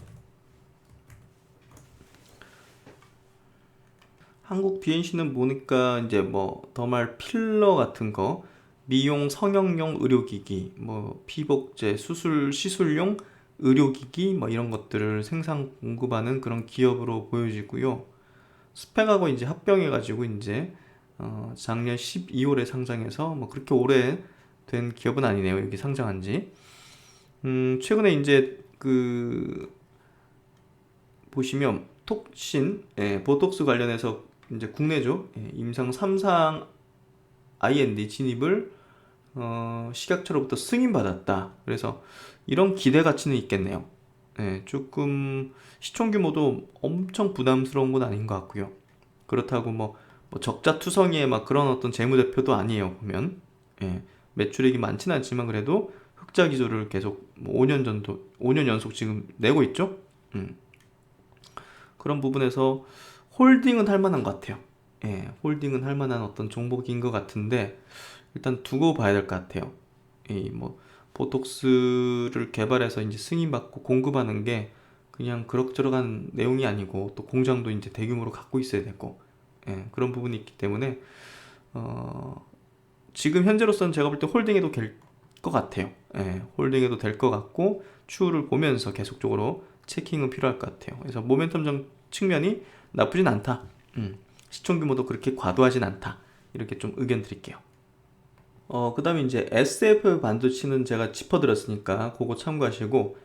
[SPEAKER 1] 한국 BNC는 보니까 이제 뭐 더말 필러 같은 거, 미용 성형용 의료기기, 뭐 피복제, 수술 시술용 의료기기 뭐 이런 것들을 생산 공급하는 그런 기업으로 보여지고요. 스펙하고 이제 합병해가지고 이제 작년 12월에 상장해서 뭐 그렇게 오래 된 기업은 아니네요. 여기 상장한 지. 최근에 이제 그 보시면 톡신, 보톡스 관련해서 이제 국내죠. 임상 3상 IND 진입을 식약처로부터 승인받았다. 그래서 이런 기대 가치는 있겠네요. 조금 시총 규모도 엄청 부담스러운 건 아닌 것 같고요. 그렇다고 뭐 적자 투성이의 막 그런 어떤 재무제표도 아니에요. 보면 매출액이 많지는 않지만 그래도 흑자 기조를 계속 뭐 5년 연속 지금 내고 있죠. 그런 부분에서 홀딩은 할 만한 것 같아요. 홀딩은 할 만한 어떤 종목인 것 같은데 일단 두고 봐야 될 것 같아요. 이 뭐 보톡스를 개발해서 이제 승인받고 공급하는 게 그냥 그럭저럭한 내용이 아니고 또 공장도 이제 대규모로 갖고 있어야 되고 그런 부분이 있기 때문에 지금 현재로서는 제가 볼 때 홀딩해도 될 것 같아요. 홀딩해도 될 것 같고 추후를 보면서 계속적으로 체킹은 필요할 것 같아요. 그래서 모멘텀 측면이 나쁘진 않다. 시총 규모도 그렇게 과도하진 않다. 이렇게 좀 의견 드릴게요. 그 다음에 이제 SF 반도체는 제가 짚어드렸으니까 그거 참고하시고,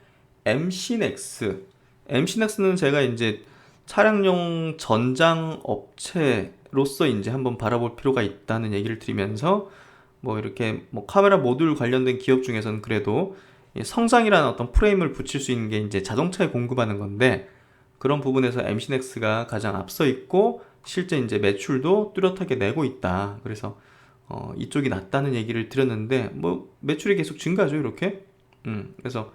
[SPEAKER 1] MC넥스. MC넥스는 제가 이제 차량용 전장 업체로서 이제 한번 바라볼 필요가 있다는 얘기를 드리면서, 뭐 이렇게 뭐 카메라 모듈 관련된 기업 중에서는 그래도 성장이라는 어떤 프레임을 붙일 수 있는 게 이제 자동차에 공급하는 건데, 그런 부분에서 MC넥스가 가장 앞서 있고 실제 이제 매출도 뚜렷하게 내고 있다. 그래서 이쪽이 낫다는 얘기를 드렸는데 뭐 매출이 계속 증가죠, 이렇게. 그래서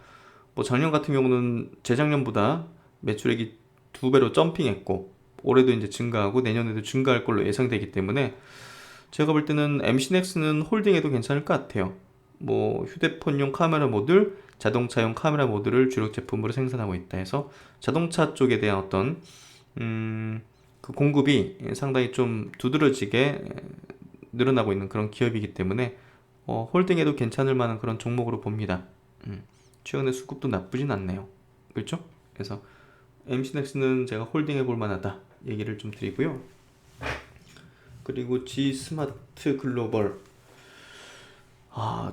[SPEAKER 1] 뭐 작년 같은 경우는 재작년보다 매출액이 두 배로 점핑했고 올해도 이제 증가하고 내년에도 증가할 걸로 예상되기 때문에 제가 볼 때는 MC넥스는 홀딩해도 괜찮을 것 같아요. 뭐 휴대폰용 카메라 모듈, 자동차용 카메라 모듈을 주력 제품으로 생산하고 있다 해서 자동차 쪽에 대한 어떤 그 공급이 상당히 좀 두드러지게 늘어나고 있는 그런 기업이기 때문에 홀딩해도 괜찮을 만한 그런 종목으로 봅니다. 최근에 수급도 나쁘진 않네요. 그렇죠? 그래서 MC넥스는 제가 홀딩해 볼 만하다 얘기를 좀 드리고요. 그리고 G스마트 글로벌.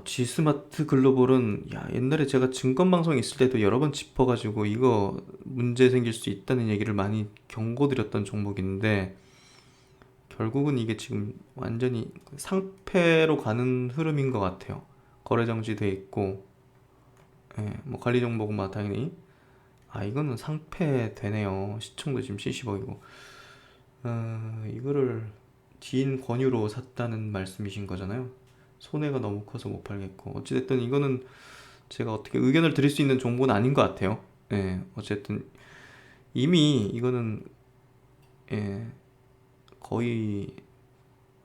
[SPEAKER 1] G스마트 글로벌은 옛날에 제가 증권방송 있을 때도 여러 번 짚어가지고 이거 문제 생길 수 있다는 얘기를 많이 경고드렸던 종목인데 결국은 이게 지금 완전히 상패로 가는 흐름인 것 같아요. 거래 정지돼 있고, 뭐 관리 정보는 막 당연히 이거는 상패 되네요. 시청도 지금 70억이고, 이거를 지인 권유로 샀다는 말씀이신 거잖아요. 손해가 너무 커서 못 팔겠고, 어찌됐든 이거는 제가 어떻게 의견을 드릴 수 있는 정보는 아닌 것 같아요. 어쨌든 이미 이거는 거의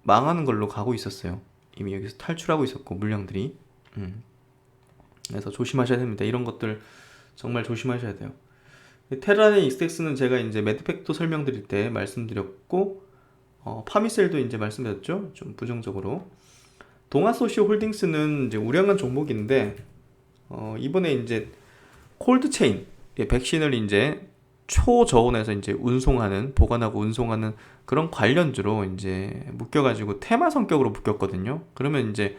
[SPEAKER 1] 망하는 걸로 가고 있었어요. 이미 여기서 탈출하고 있었고 물량들이. 그래서 조심하셔야 됩니다. 이런 것들 정말 조심하셔야 돼요. 테라의 익스텍스는 제가 이제 매드팩도 설명드릴 때 말씀드렸고, 파미셀도 이제 말씀드렸죠. 좀 부정적으로. 동아소시 홀딩스는 이제 우량한 종목인데, 이번에 이제 콜드체인, 백신을 이제 초저온에서 이제 보관하고 운송하는 그런 관련주로 이제 묶여가지고 테마 성격으로 묶였거든요. 그러면 이제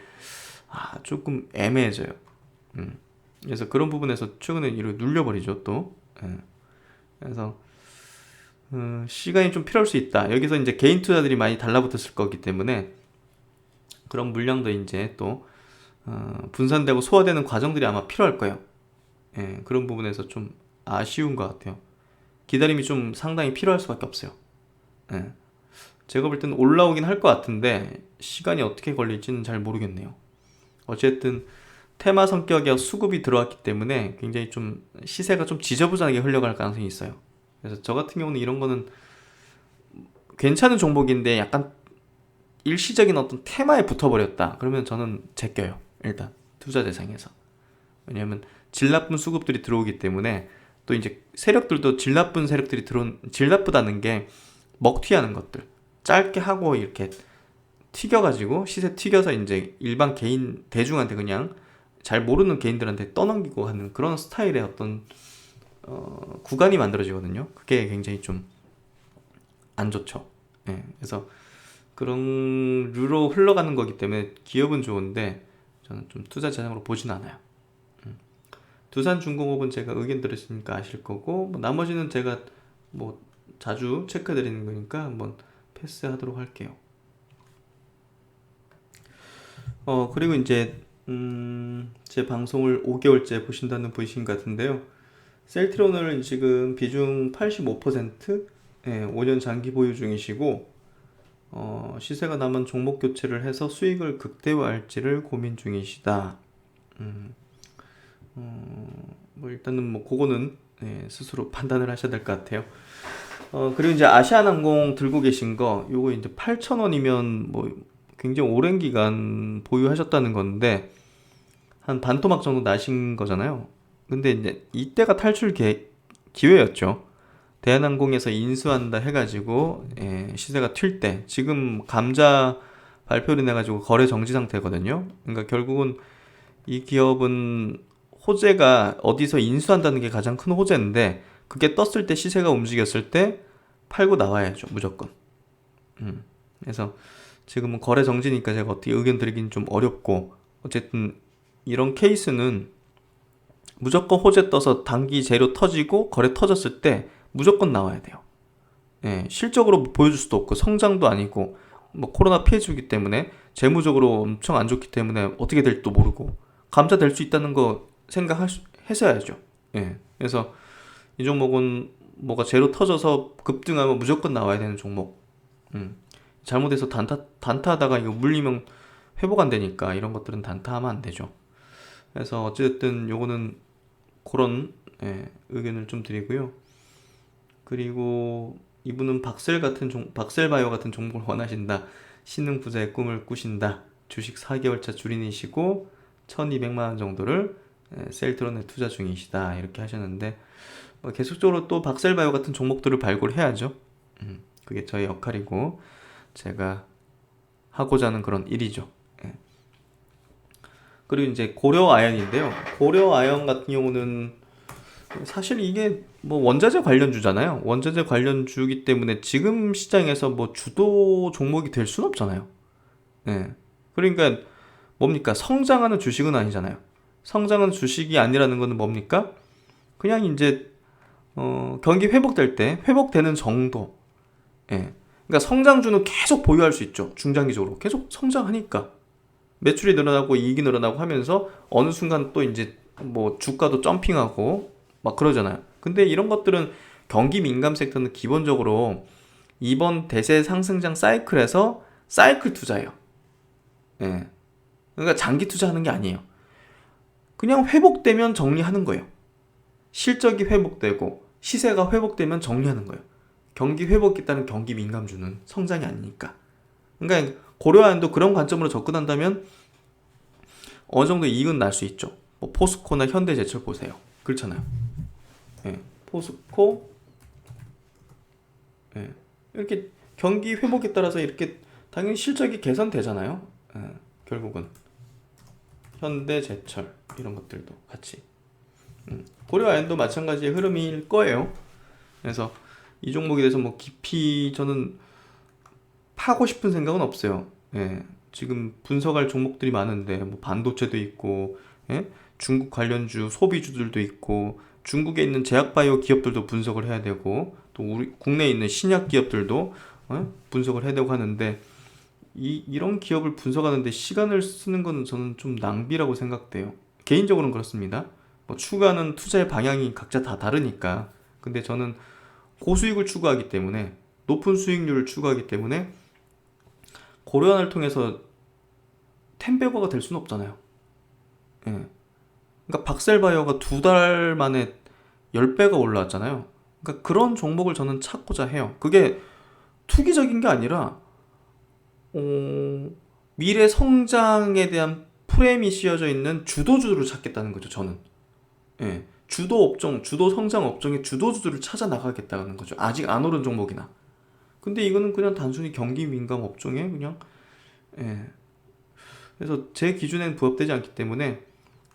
[SPEAKER 1] 조금 애매해져요. 그래서 그런 부분에서 최근에 이를 눌려버리죠 또. 그래서 시간이 좀 필요할 수 있다. 여기서 이제 개인 투자들이 많이 달라붙었을 거기 때문에 그런 물량도 이제 또 분산되고 소화되는 과정들이 아마 필요할 거예요. 예, 그런 부분에서 좀 아쉬운 것 같아요. 기다림이 좀 상당히 필요할 수밖에 없어요. 예, 제가 볼 때는 올라오긴 할 것 같은데 시간이 어떻게 걸릴지는 잘 모르겠네요. 어쨌든 테마 성격의 수급이 들어왔기 때문에 굉장히 좀 시세가 좀 지저분하게 흘러갈 가능성이 있어요. 그래서 저 같은 경우는 이런 거는 괜찮은 종목인데 약간 일시적인 어떤 테마에 붙어버렸다. 그러면 저는 제껴요. 일단 투자 대상에서. 왜냐하면 질 나쁜 수급들이 들어오기 때문에 또 이제 세력들도 질 나쁜 세력들이 질 나쁘다는 게 먹튀하는 것들 짧게 하고 이렇게 튀겨가지고 시세 튀겨서 이제 일반 개인 대중한테 그냥 잘 모르는 개인들한테 떠넘기고 하는 그런 스타일의 어떤 구간이 만들어지거든요. 그게 굉장히 좀 안 좋죠. 예, 그래서 그런 류로 흘러가는 거기 때문에 기업은 좋은데 저는 좀 투자 대상으로 보진 않아요. 두산중공업은 제가 의견 들으시니까 아실 거고 뭐 나머지는 제가 뭐 자주 체크 드리는 거니까 한번 패스하도록 할게요. 그리고 이제 제 방송을 5개월째 보신다는 분이신 것 같은데요. 셀트리온을 지금 비중 85%, 5년 장기 보유 중이시고 시세가 나면 종목 교체를 해서 수익을 극대화할지를 고민 중이시다. 뭐 일단은 뭐 그거는 스스로 판단을 하셔야 될 것 같아요. 그리고 이제 아시아나항공 들고 계신 거 요거 이제 8,000원이면 뭐 굉장히 오랜 기간 보유하셨다는 건데 한 반토막 정도 나신 거잖아요. 근데 이제 이때가 탈출 기회였죠. 대한항공에서 인수한다 해가지고 시세가 튈 때 지금 감자 발표를 내가지고 거래 정지 상태거든요. 그러니까 결국은 이 기업은 호재가 어디서 인수한다는 게 가장 큰 호재인데 그게 떴을 때 시세가 움직였을 때 팔고 나와야죠 무조건. 그래서 지금은 거래 정지니까 제가 어떻게 의견 드리긴 좀 어렵고 어쨌든 이런 케이스는 무조건 호재 떠서 단기 재료 터지고 거래 터졌을 때 무조건 나와야 돼요. 실적으로 보여줄 수도 없고 성장도 아니고 뭐 코로나 피해주기 때문에 재무적으로 엄청 안 좋기 때문에 어떻게 될지도 모르고 감자 될 수 있다는 거 했어야죠. 그래서 이 종목은 뭐가 재료 터져서 급등하면 무조건 나와야 되는 종목. 잘못해서 단타하다가 이거 물리면 회복 안 되니까 이런 것들은 단타하면 안 되죠. 그래서 어쨌든 요거는 그런 의견을 좀 드리고요. 그리고 이분은 박셀바이오 같은 종목을 원하신다. 신흥 부자의 꿈을 꾸신다. 주식 4개월차 주린이시고 1,200만 원 정도를 셀트론에 투자 중이시다. 이렇게 하셨는데 계속적으로 또 박셀바이오 같은 종목들을 발굴해야죠. 그게 저의 역할이고 제가 하고자 하는 그런 일이죠. 그리고 이제 고려아연인데요. 고려아연 같은 경우는 사실 이게 뭐 원자재 관련주잖아요. 원자재 관련주기 때문에 지금 시장에서 뭐 주도 종목이 될 수는 없잖아요. 그러니까 뭡니까? 성장하는 주식은 아니잖아요. 성장하는 주식이 아니라는 것은 뭡니까? 그냥 이제 경기 회복될 때 회복되는 정도. 그러니까 성장주는 계속 보유할 수 있죠. 중장기적으로 계속 성장하니까 매출이 늘어나고 이익이 늘어나고 하면서 어느 순간 또 이제 뭐 주가도 점핑하고 막 그러잖아요. 근데 이런 것들은 경기 민감 섹터는 기본적으로 이번 대세 상승장 사이클에서 사이클 투자예요. 그러니까 장기 투자하는 게 아니에요. 그냥 회복되면 정리하는 거예요. 실적이 회복되고 시세가 회복되면 정리하는 거예요. 경기 회복에 따른 경기 민감주는 성장이 아니니까. 그러니까 고려아연도 그런 관점으로 접근한다면 어느 정도 이익은 날 수 있죠. 뭐 포스코나 현대제철 보세요. 그렇잖아요. 포스코 이렇게 경기 회복에 따라서 이렇게 당연히 실적이 개선되잖아요. 결국은 현대제철 이런 것들도 같이 고려아연도 마찬가지의 흐름일 거예요. 그래서 이 종목에 대해서 뭐 깊이 저는 파고 싶은 생각은 없어요. 지금 분석할 종목들이 많은데 뭐 반도체도 있고 중국 관련주 소비주들도 있고 중국에 있는 제약바이오 기업들도 분석을 해야 되고 또 우리 국내에 있는 신약 기업들도 분석을 해내고 하는데 이런 기업을 분석하는데 시간을 쓰는 건 저는 좀 낭비라고 생각돼요. 개인적으로는 그렇습니다. 뭐 추구하는 투자의 방향이 각자 다 다르니까. 근데 저는 고수익을 추구하기 때문에 높은 수익률을 추구하기 때문에 고려한을 통해서 텐베거가 될 수는 없잖아요. 예. 그러니까 박셀바이오가 2달 만에 10배가 올라왔잖아요. 그러니까 그런 종목을 저는 찾고자 해요. 그게 투기적인 게 아니라 미래 성장에 대한 프레임이 씌워져 있는 주도주를 찾겠다는 거죠, 저는. 예. 주도 업종, 주도 성장 업종의 주도주들을 찾아 나가겠다는 거죠. 아직 안 오른 종목이나. 근데 이거는 그냥 단순히 경기 민감 업종에 그냥 예. 그래서 제 기준에는 부합되지 않기 때문에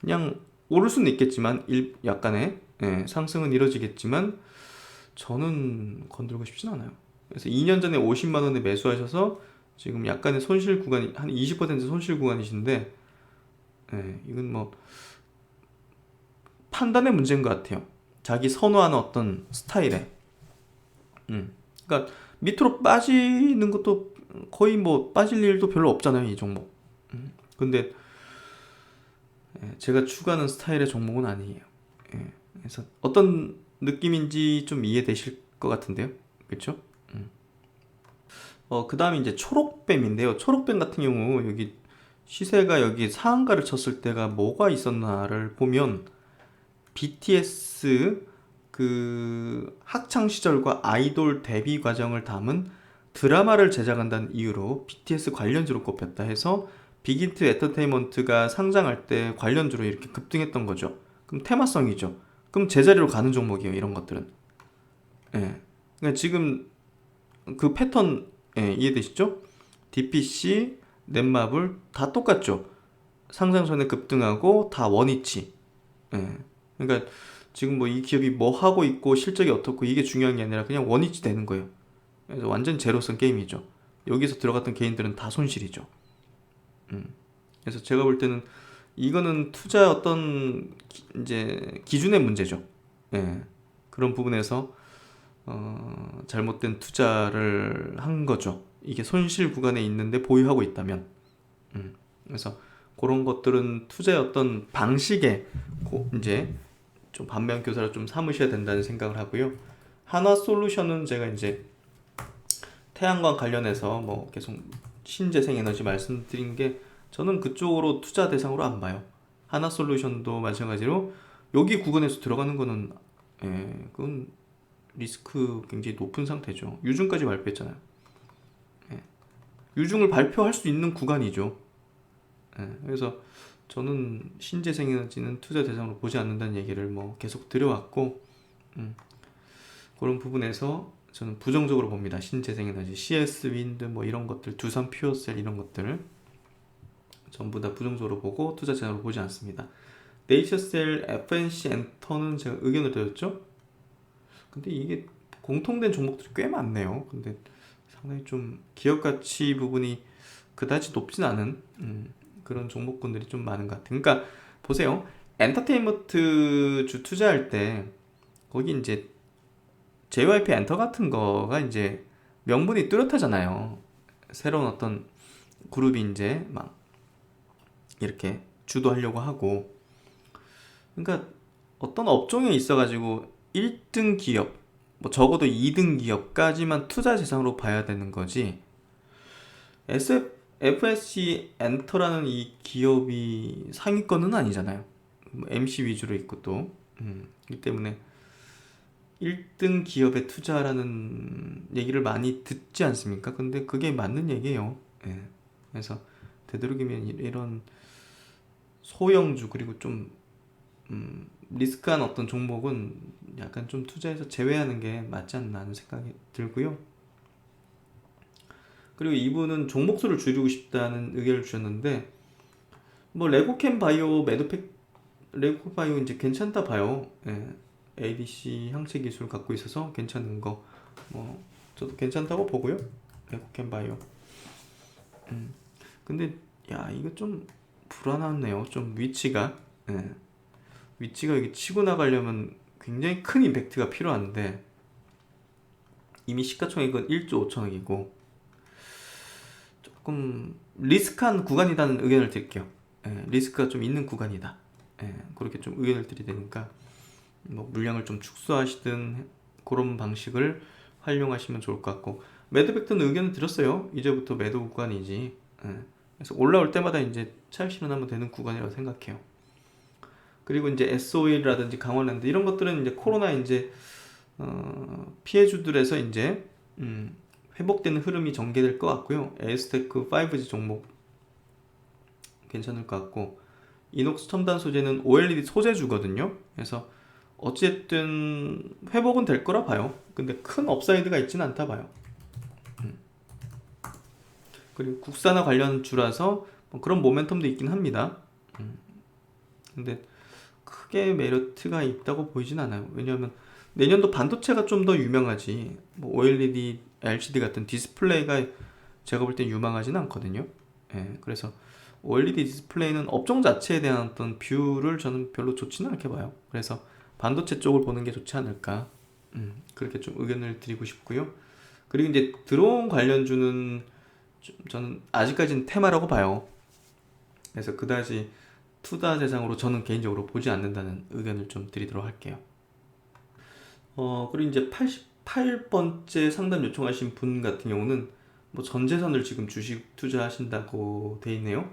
[SPEAKER 1] 그냥 오를 수는 있겠지만 약간의 상승은 이뤄지겠지만 저는 건들고 싶진 않아요. 그래서 2년 전에 50만 원에 매수하셔서 지금 약간의 손실 구간이 한 20% 손실 구간이신데 이건 뭐 판단의 문제인 것 같아요. 자기 선호하는 어떤 스타일에. 그러니까 밑으로 빠지는 것도 거의 뭐 빠질 일도 별로 없잖아요, 이 종목. 근데 제가 추구하는 스타일의 종목은 아니에요. 그래서 어떤 느낌인지 좀 이해되실 것 같은데요, 그렇죠? 그 다음에 이제 초록뱀인데요. 초록뱀 같은 경우 여기 시세가 여기 상한가를 쳤을 때가 뭐가 있었나를 보면 BTS 그 학창 시절과 아이돌 데뷔 과정을 담은 드라마를 제작한다는 이유로 BTS 관련주로 꼽혔다 해서 빅히트 엔터테인먼트가 상장할 때 관련주로 이렇게 급등했던 거죠. 그럼 테마성이죠. 그럼 제자리로 가는 종목이에요, 이런 것들은. 예. 그러니까 지금 그 패턴 이해되시죠? DPC, 넷마블 다 똑같죠. 상장 전에 급등하고 다 원위치. 예. 그러니까 지금 뭐 이 기업이 뭐 하고 있고 실적이 어떻고 이게 중요한 게 아니라 그냥 원위치 되는 거예요. 그래서 완전 제로섬 게임이죠. 여기서 들어갔던 개인들은 다 손실이죠. 그래서 제가 볼 때는 이거는 투자 어떤 이제 기준의 문제죠. 예. 그런 부분에서 잘못된 투자를 한 거죠. 이게 손실 구간에 있는데 보유하고 있다면. 그래서 그런 것들은 투자의 어떤 방식에 이제 좀 반면 교사를 좀 삼으셔야 된다는 생각을 하고요. 하나솔루션은 제가 이제 태양광 관련해서 뭐 계속 신재생 에너지 말씀드린 게 저는 그쪽으로 투자 대상으로 안 봐요. 하나솔루션도 마찬가지로 여기 구간에서 들어가는 거는 그건 리스크 굉장히 높은 상태죠. 유중까지 발표했잖아요. 유중을 발표할 수 있는 구간이죠. 그래서 저는 신재생에너지는 투자 대상으로 보지 않는다는 얘기를 뭐 계속 드려왔고 그런 부분에서 저는 부정적으로 봅니다. 신재생에너지, CS 윈드 뭐 이런 것들, 두산 퓨어셀 이런 것들 전부 다 부정적으로 보고 투자 대상으로 보지 않습니다. 네이처셀, FNC 엔터는 제가 의견을 드렸죠. 근데 이게 공통된 종목들이 꽤 많네요. 근데 상당히 좀 기업 가치 부분이 그다지 높진 않은 그런 종목군들이 좀 많은 것 같아요. 그러니까 보세요. 엔터테인먼트 주 투자할 때 거기 이제 JYP 엔터 같은 거가 이제 명분이 뚜렷하잖아요. 새로운 어떤 그룹이 이제 막 이렇게 주도하려고 하고 그러니까 어떤 업종에 있어가지고 1등 기업 뭐 적어도 2등 기업까지만 투자 대상으로 봐야 되는 거지 FSC 엔터라는 이 기업이 상위권은 아니잖아요. MC 위주로 있고 또 그렇기 때문에 1등 기업에 투자라는 얘기를 많이 듣지 않습니까? 근데 그게 맞는 얘기예요. 예. 그래서 되도록이면 이런 소형주 그리고 좀 리스크한 어떤 종목은 약간 좀 투자해서 제외하는 게 맞지 않나 하는 생각이 들고요. 그리고 이분은 종목수를 줄이고 싶다는 의견을 주셨는데 뭐 레고캠 바이오 매도팩 레고 바이오 이제 괜찮다 봐요. 예. ADC 항체 기술 갖고 있어서 괜찮은 거 뭐 저도 괜찮다고 보고요. 레고캠 바이오. 근데 야 이거 좀 불안하네요. 좀 위치가 예. 위치가 여기 치고 나가려면 굉장히 큰 임팩트가 필요한데 이미 시가총액은 1조 5천억이고 조금 리스크한 구간이라는 의견을 드릴게요. 리스크가 좀 있는 구간이다. 그렇게 좀 의견을 드리니까 뭐 물량을 좀 축소하시든 그런 방식을 활용하시면 좋을 것 같고, 매도벡터는 의견을 드렸어요. 이제부터 매도 구간이지. 그래서 올라올 때마다 이제 차익 실현하면 되는 구간이라고 생각해요. 그리고 이제 SO일이라든지 강원랜드 이런 것들은 이제 코로나 이제 피해주들에서 이제 회복되는 흐름이 전개될 것 같고요. 에스테크 5G 종목 괜찮을 것 같고, 이녹스 첨단 소재는 OLED 소재주거든요. 그래서 어쨌든 회복은 될 거라 봐요. 근데 큰 업사이드가 있지는 않다 봐요. 그리고 국산화 관련 주라서 뭐 그런 모멘텀도 있긴 합니다. 근데 크게 메리트가 있다고 보이진 않아요. 왜냐하면 내년도 반도체가 좀 더 유명하지, 뭐 OLED, LCD 같은 디스플레이가 제가 볼 땐 유망하지는 않거든요. 그래서 OLED 디스플레이는 업종 자체에 대한 어떤 뷰를 저는 별로 좋지는 않게 봐요. 그래서 반도체 쪽을 보는 게 좋지 않을까, 그렇게 좀 의견을 드리고 싶고요. 그리고 이제 드론 관련주는 저는 아직까지는 테마라고 봐요. 그래서 그다지 투자 대상으로 저는 개인적으로 보지 않는다는 의견을 좀 드리도록 할게요. 그리고 이제 88번째 상담 요청하신 분 같은 경우는 뭐 전 재산을 지금 주식 투자하신다고 돼 있네요.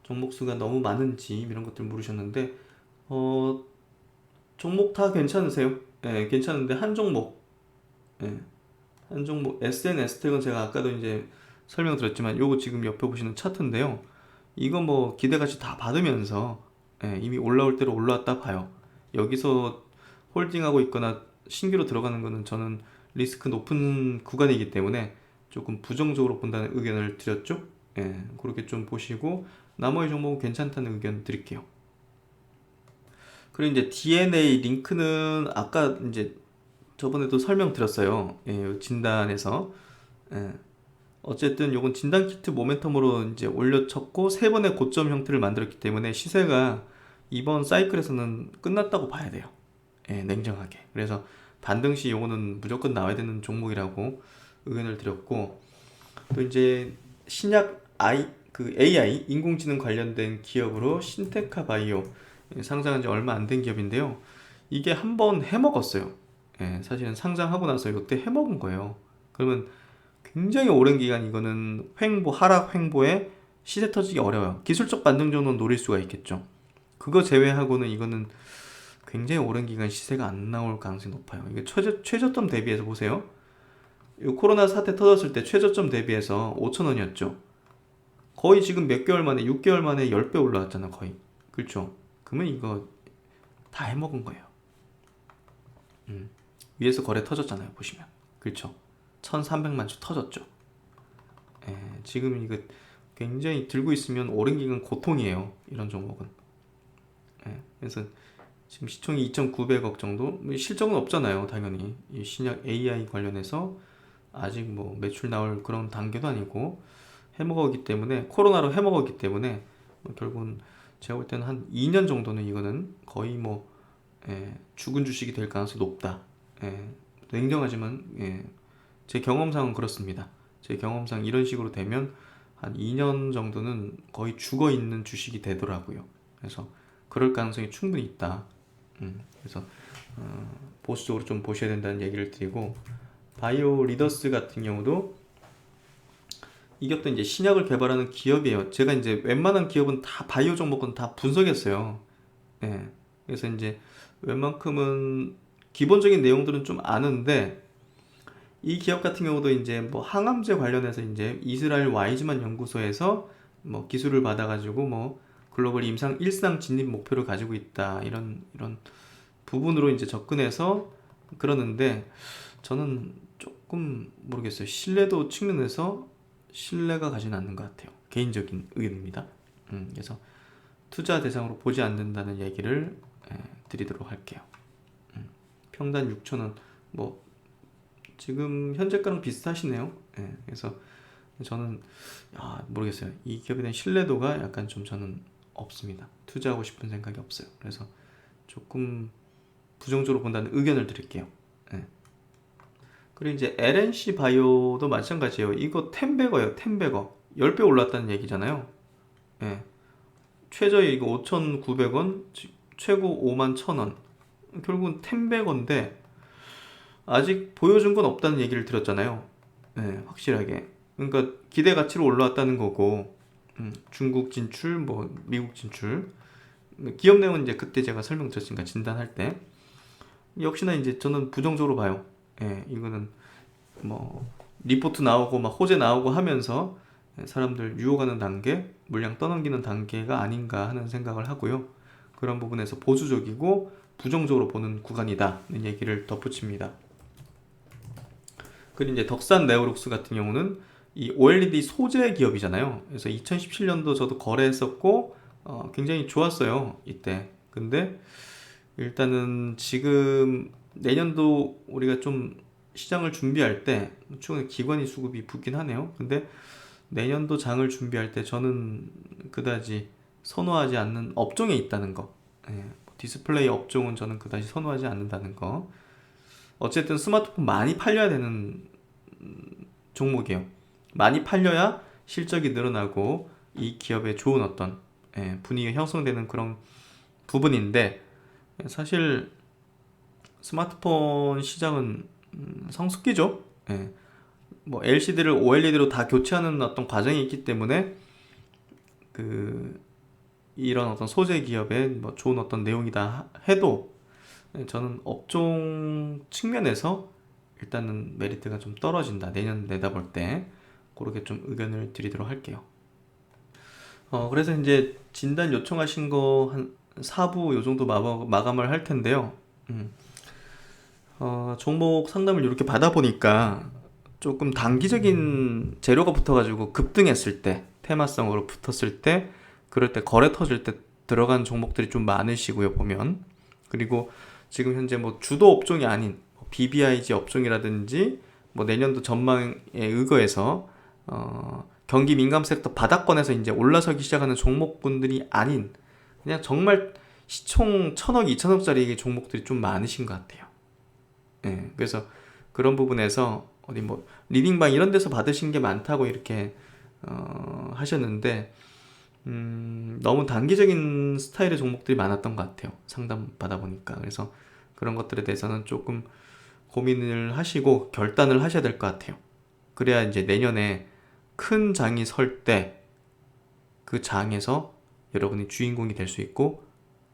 [SPEAKER 1] 종목 수가 너무 많은지 이런 것들 물으셨는데, 종목 다 괜찮으세요? 괜찮은데 한 종목, 예, 한 종목 SNS텍은 제가 아까도 이제 설명드렸지만 요거 지금 옆에 보시는 차트인데요. 이거 뭐 기대가치 다 받으면서 이미 올라올 대로 올라왔다 봐요. 여기서 홀딩하고 있거나 신규로 들어가는 거는 저는 리스크 높은 구간이기 때문에 조금 부정적으로 본다는 의견을 드렸죠. 그렇게 좀 보시고 나머지 종목은 괜찮다는 의견 드릴게요. 그리고 이제 DNA 링크는 아까 이제 저번에도 설명드렸어요. 진단에서. 예, 어쨌든 요건 진단 키트 모멘텀으로 이제 올려쳤고 세 번의 고점 형태를 만들었기 때문에 시세가 이번 사이클에서는 끝났다고 봐야 돼요. 냉정하게. 그래서 반등 시 요거는 무조건 나와야 되는 종목이라고 의견을 드렸고, 또 이제 신약 AI 인공지능 관련된 기업으로 신테카 바이오 상장한 지 얼마 안 된 기업인데요. 이게 한번 해먹었어요. 사실은 상장하고 나서 이때 해먹은 거예요. 그러면 굉장히 오랜 기간 이거는 하락 횡보에 시세 터지기 어려워요. 기술적 반등 정도는 노릴 수가 있겠죠. 그거 제외하고는 이거는 굉장히 오랜 기간 시세가 안 나올 가능성이 높아요. 이게 최저점 대비해서 보세요. 이 코로나 사태 터졌을 때 최저점 대비해서 5,000원이었죠. 거의 지금 몇 개월 만에, 6개월 만에 10배 올라왔잖아, 거의. 그렇죠? 그러면 이거 다 해먹은 거예요. 위에서 거래 터졌잖아요, 보시면. 그렇죠? 1300만 주 터졌죠. 지금 이거 굉장히 들고 있으면 오랜 기간 고통이에요, 이런 종목은. 그래서 지금 시총이 2,900억 정도, 실적은 없잖아요, 당연히. 이 신약 AI 관련해서 아직 뭐 매출 나올 그런 단계도 아니고 해먹었기 때문에, 코로나로 해먹었기 때문에 결국은 제가 볼 때는 한 2년 정도는 이거는 거의 뭐 죽은 주식이 될 가능성이 높다. 냉정하지만 제 경험상은 그렇습니다. 제 경험상 이런 식으로 되면 한 2년 정도는 거의 죽어 있는 주식이 되더라고요. 그래서 그럴 가능성이 충분히 있다. 그래서 보수적으로 좀 보셔야 된다는 얘기를 드리고, 바이오 리더스 같은 경우도 이 기업도 이제 신약을 개발하는 기업이에요. 제가 이제 웬만한 기업은 다 바이오 종목은 다 분석했어요. 그래서 이제 웬만큼은 기본적인 내용들은 좀 아는데, 이 기업 같은 경우도 이제 뭐 항암제 관련해서 이제 이스라엘 와이즈만 연구소에서 뭐 기술을 받아가지고 뭐 글로벌 임상 일상 진입 목표를 가지고 있다, 이런 부분으로 이제 접근해서 그러는데, 저는 조금 모르겠어요. 신뢰도 측면에서 신뢰가 가지는 않는 것 같아요. 개인적인 의견입니다. 그래서 투자 대상으로 보지 않는다는 얘기를 드리도록 할게요. 평단 6,000원, 뭐 지금 현재가랑 비슷하시네요. 그래서 저는 모르겠어요. 이 기업에 대한 신뢰도가 약간 좀 저는 없습니다. 투자하고 싶은 생각이 없어요. 그래서 조금 부정적으로 본다는 의견을 드릴게요. 그리고 이제 LNC 바이오도 마찬가지예요. 이거 10배거예요. 10배거. 10배 올랐다는 얘기잖아요. 예. 최저 이거 5,900원, 최고 51,000원. 결국은 10배거인데 아직 보여준 건 없다는 얘기를 들었잖아요. 예, 확실하게. 그러니까 기대 가치로 올라왔다는 거고, 중국 진출, 뭐 미국 진출. 기업 내용은 이제 그때 제가 설명드렸으니까 진단할 때 역시나 이제 저는 부정적으로 봐요. 예, 이거는 뭐 리포트 나오고 막 호재 나오고 하면서 사람들 유혹하는 단계, 물량 떠넘기는 단계가 아닌가 하는 생각을 하고요. 그런 부분에서 보수적이고 부정적으로 보는 구간이다는 얘기를 덧붙입니다. 그리고 이제 덕산 네오룩스 같은 경우는 이 OLED 소재 기업이잖아요. 그래서 2017년도 저도 거래했었고 굉장히 좋았어요 이때. 근데 일단은 지금 내년도 우리가 좀 시장을 준비할 때 최근에 기관이 수급이 붙긴 하네요. 근데 내년도 장을 준비할 때 저는 그다지 선호하지 않는 업종에 있다는 거. 예, 디스플레이 업종은 저는 그다지 선호하지 않는다는 거. 어쨌든 스마트폰 많이 팔려야 되는 종목이에요. 많이 팔려야 실적이 늘어나고 이 기업에 좋은 어떤 분위기가 형성되는 그런 부분인데 사실 스마트폰 시장은 성숙기죠. 예. 뭐 LCD를 OLED로 다 교체하는 어떤 과정이 있기 때문에 그 이런 어떤 소재 기업의 뭐 좋은 어떤 내용이다 해도 저는 업종 측면에서 일단은 메리트가 좀 떨어진다. 내년 내다볼 때 그렇게 좀 의견을 드리도록 할게요. 그래서 이제 진단 요청하신 거 한 4부 요 정도 마감을 할 텐데요. 종목 상담을 이렇게 받아보니까 조금 단기적인 재료가 붙어가지고 급등했을 때, 테마성으로 붙었을 때, 그럴 때 거래 터질 때 들어간 종목들이 좀 많으시고요, 보면. 그리고 지금 현재 뭐 주도 업종이 아닌 BBIG 업종이라든지 뭐 내년도 전망에 의거해서 경기 민감 섹터 바닥권에서 이제 올라서기 시작하는 종목군들이 아닌 그냥 정말 시총 1,000억, 2,000억짜리 종목들이 좀 많으신 것 같아요. 예, 그래서 그런 부분에서 어디 뭐 리딩방 이런 데서 받으신 게 많다고 이렇게 하셨는데 너무 단기적인 스타일의 종목들이 많았던 것 같아요. 상담 받아보니까. 그래서 그런 것들에 대해서는 조금 고민을 하시고 결단을 하셔야 될 것 같아요. 그래야 이제 내년에 큰 장이 설 때 그 장에서 여러분이 주인공이 될 수 있고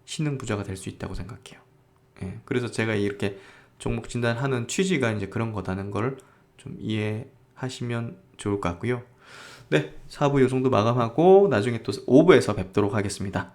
[SPEAKER 1] 신흥부자가 될 수 있다고 생각해요. 예, 그래서 제가 이렇게 종목 진단하는 취지가 이제 그런 거다는 걸 좀 이해하시면 좋을 것 같고요. 네, 4부 요 정도 마감하고 나중에 또 5부에서 뵙도록 하겠습니다.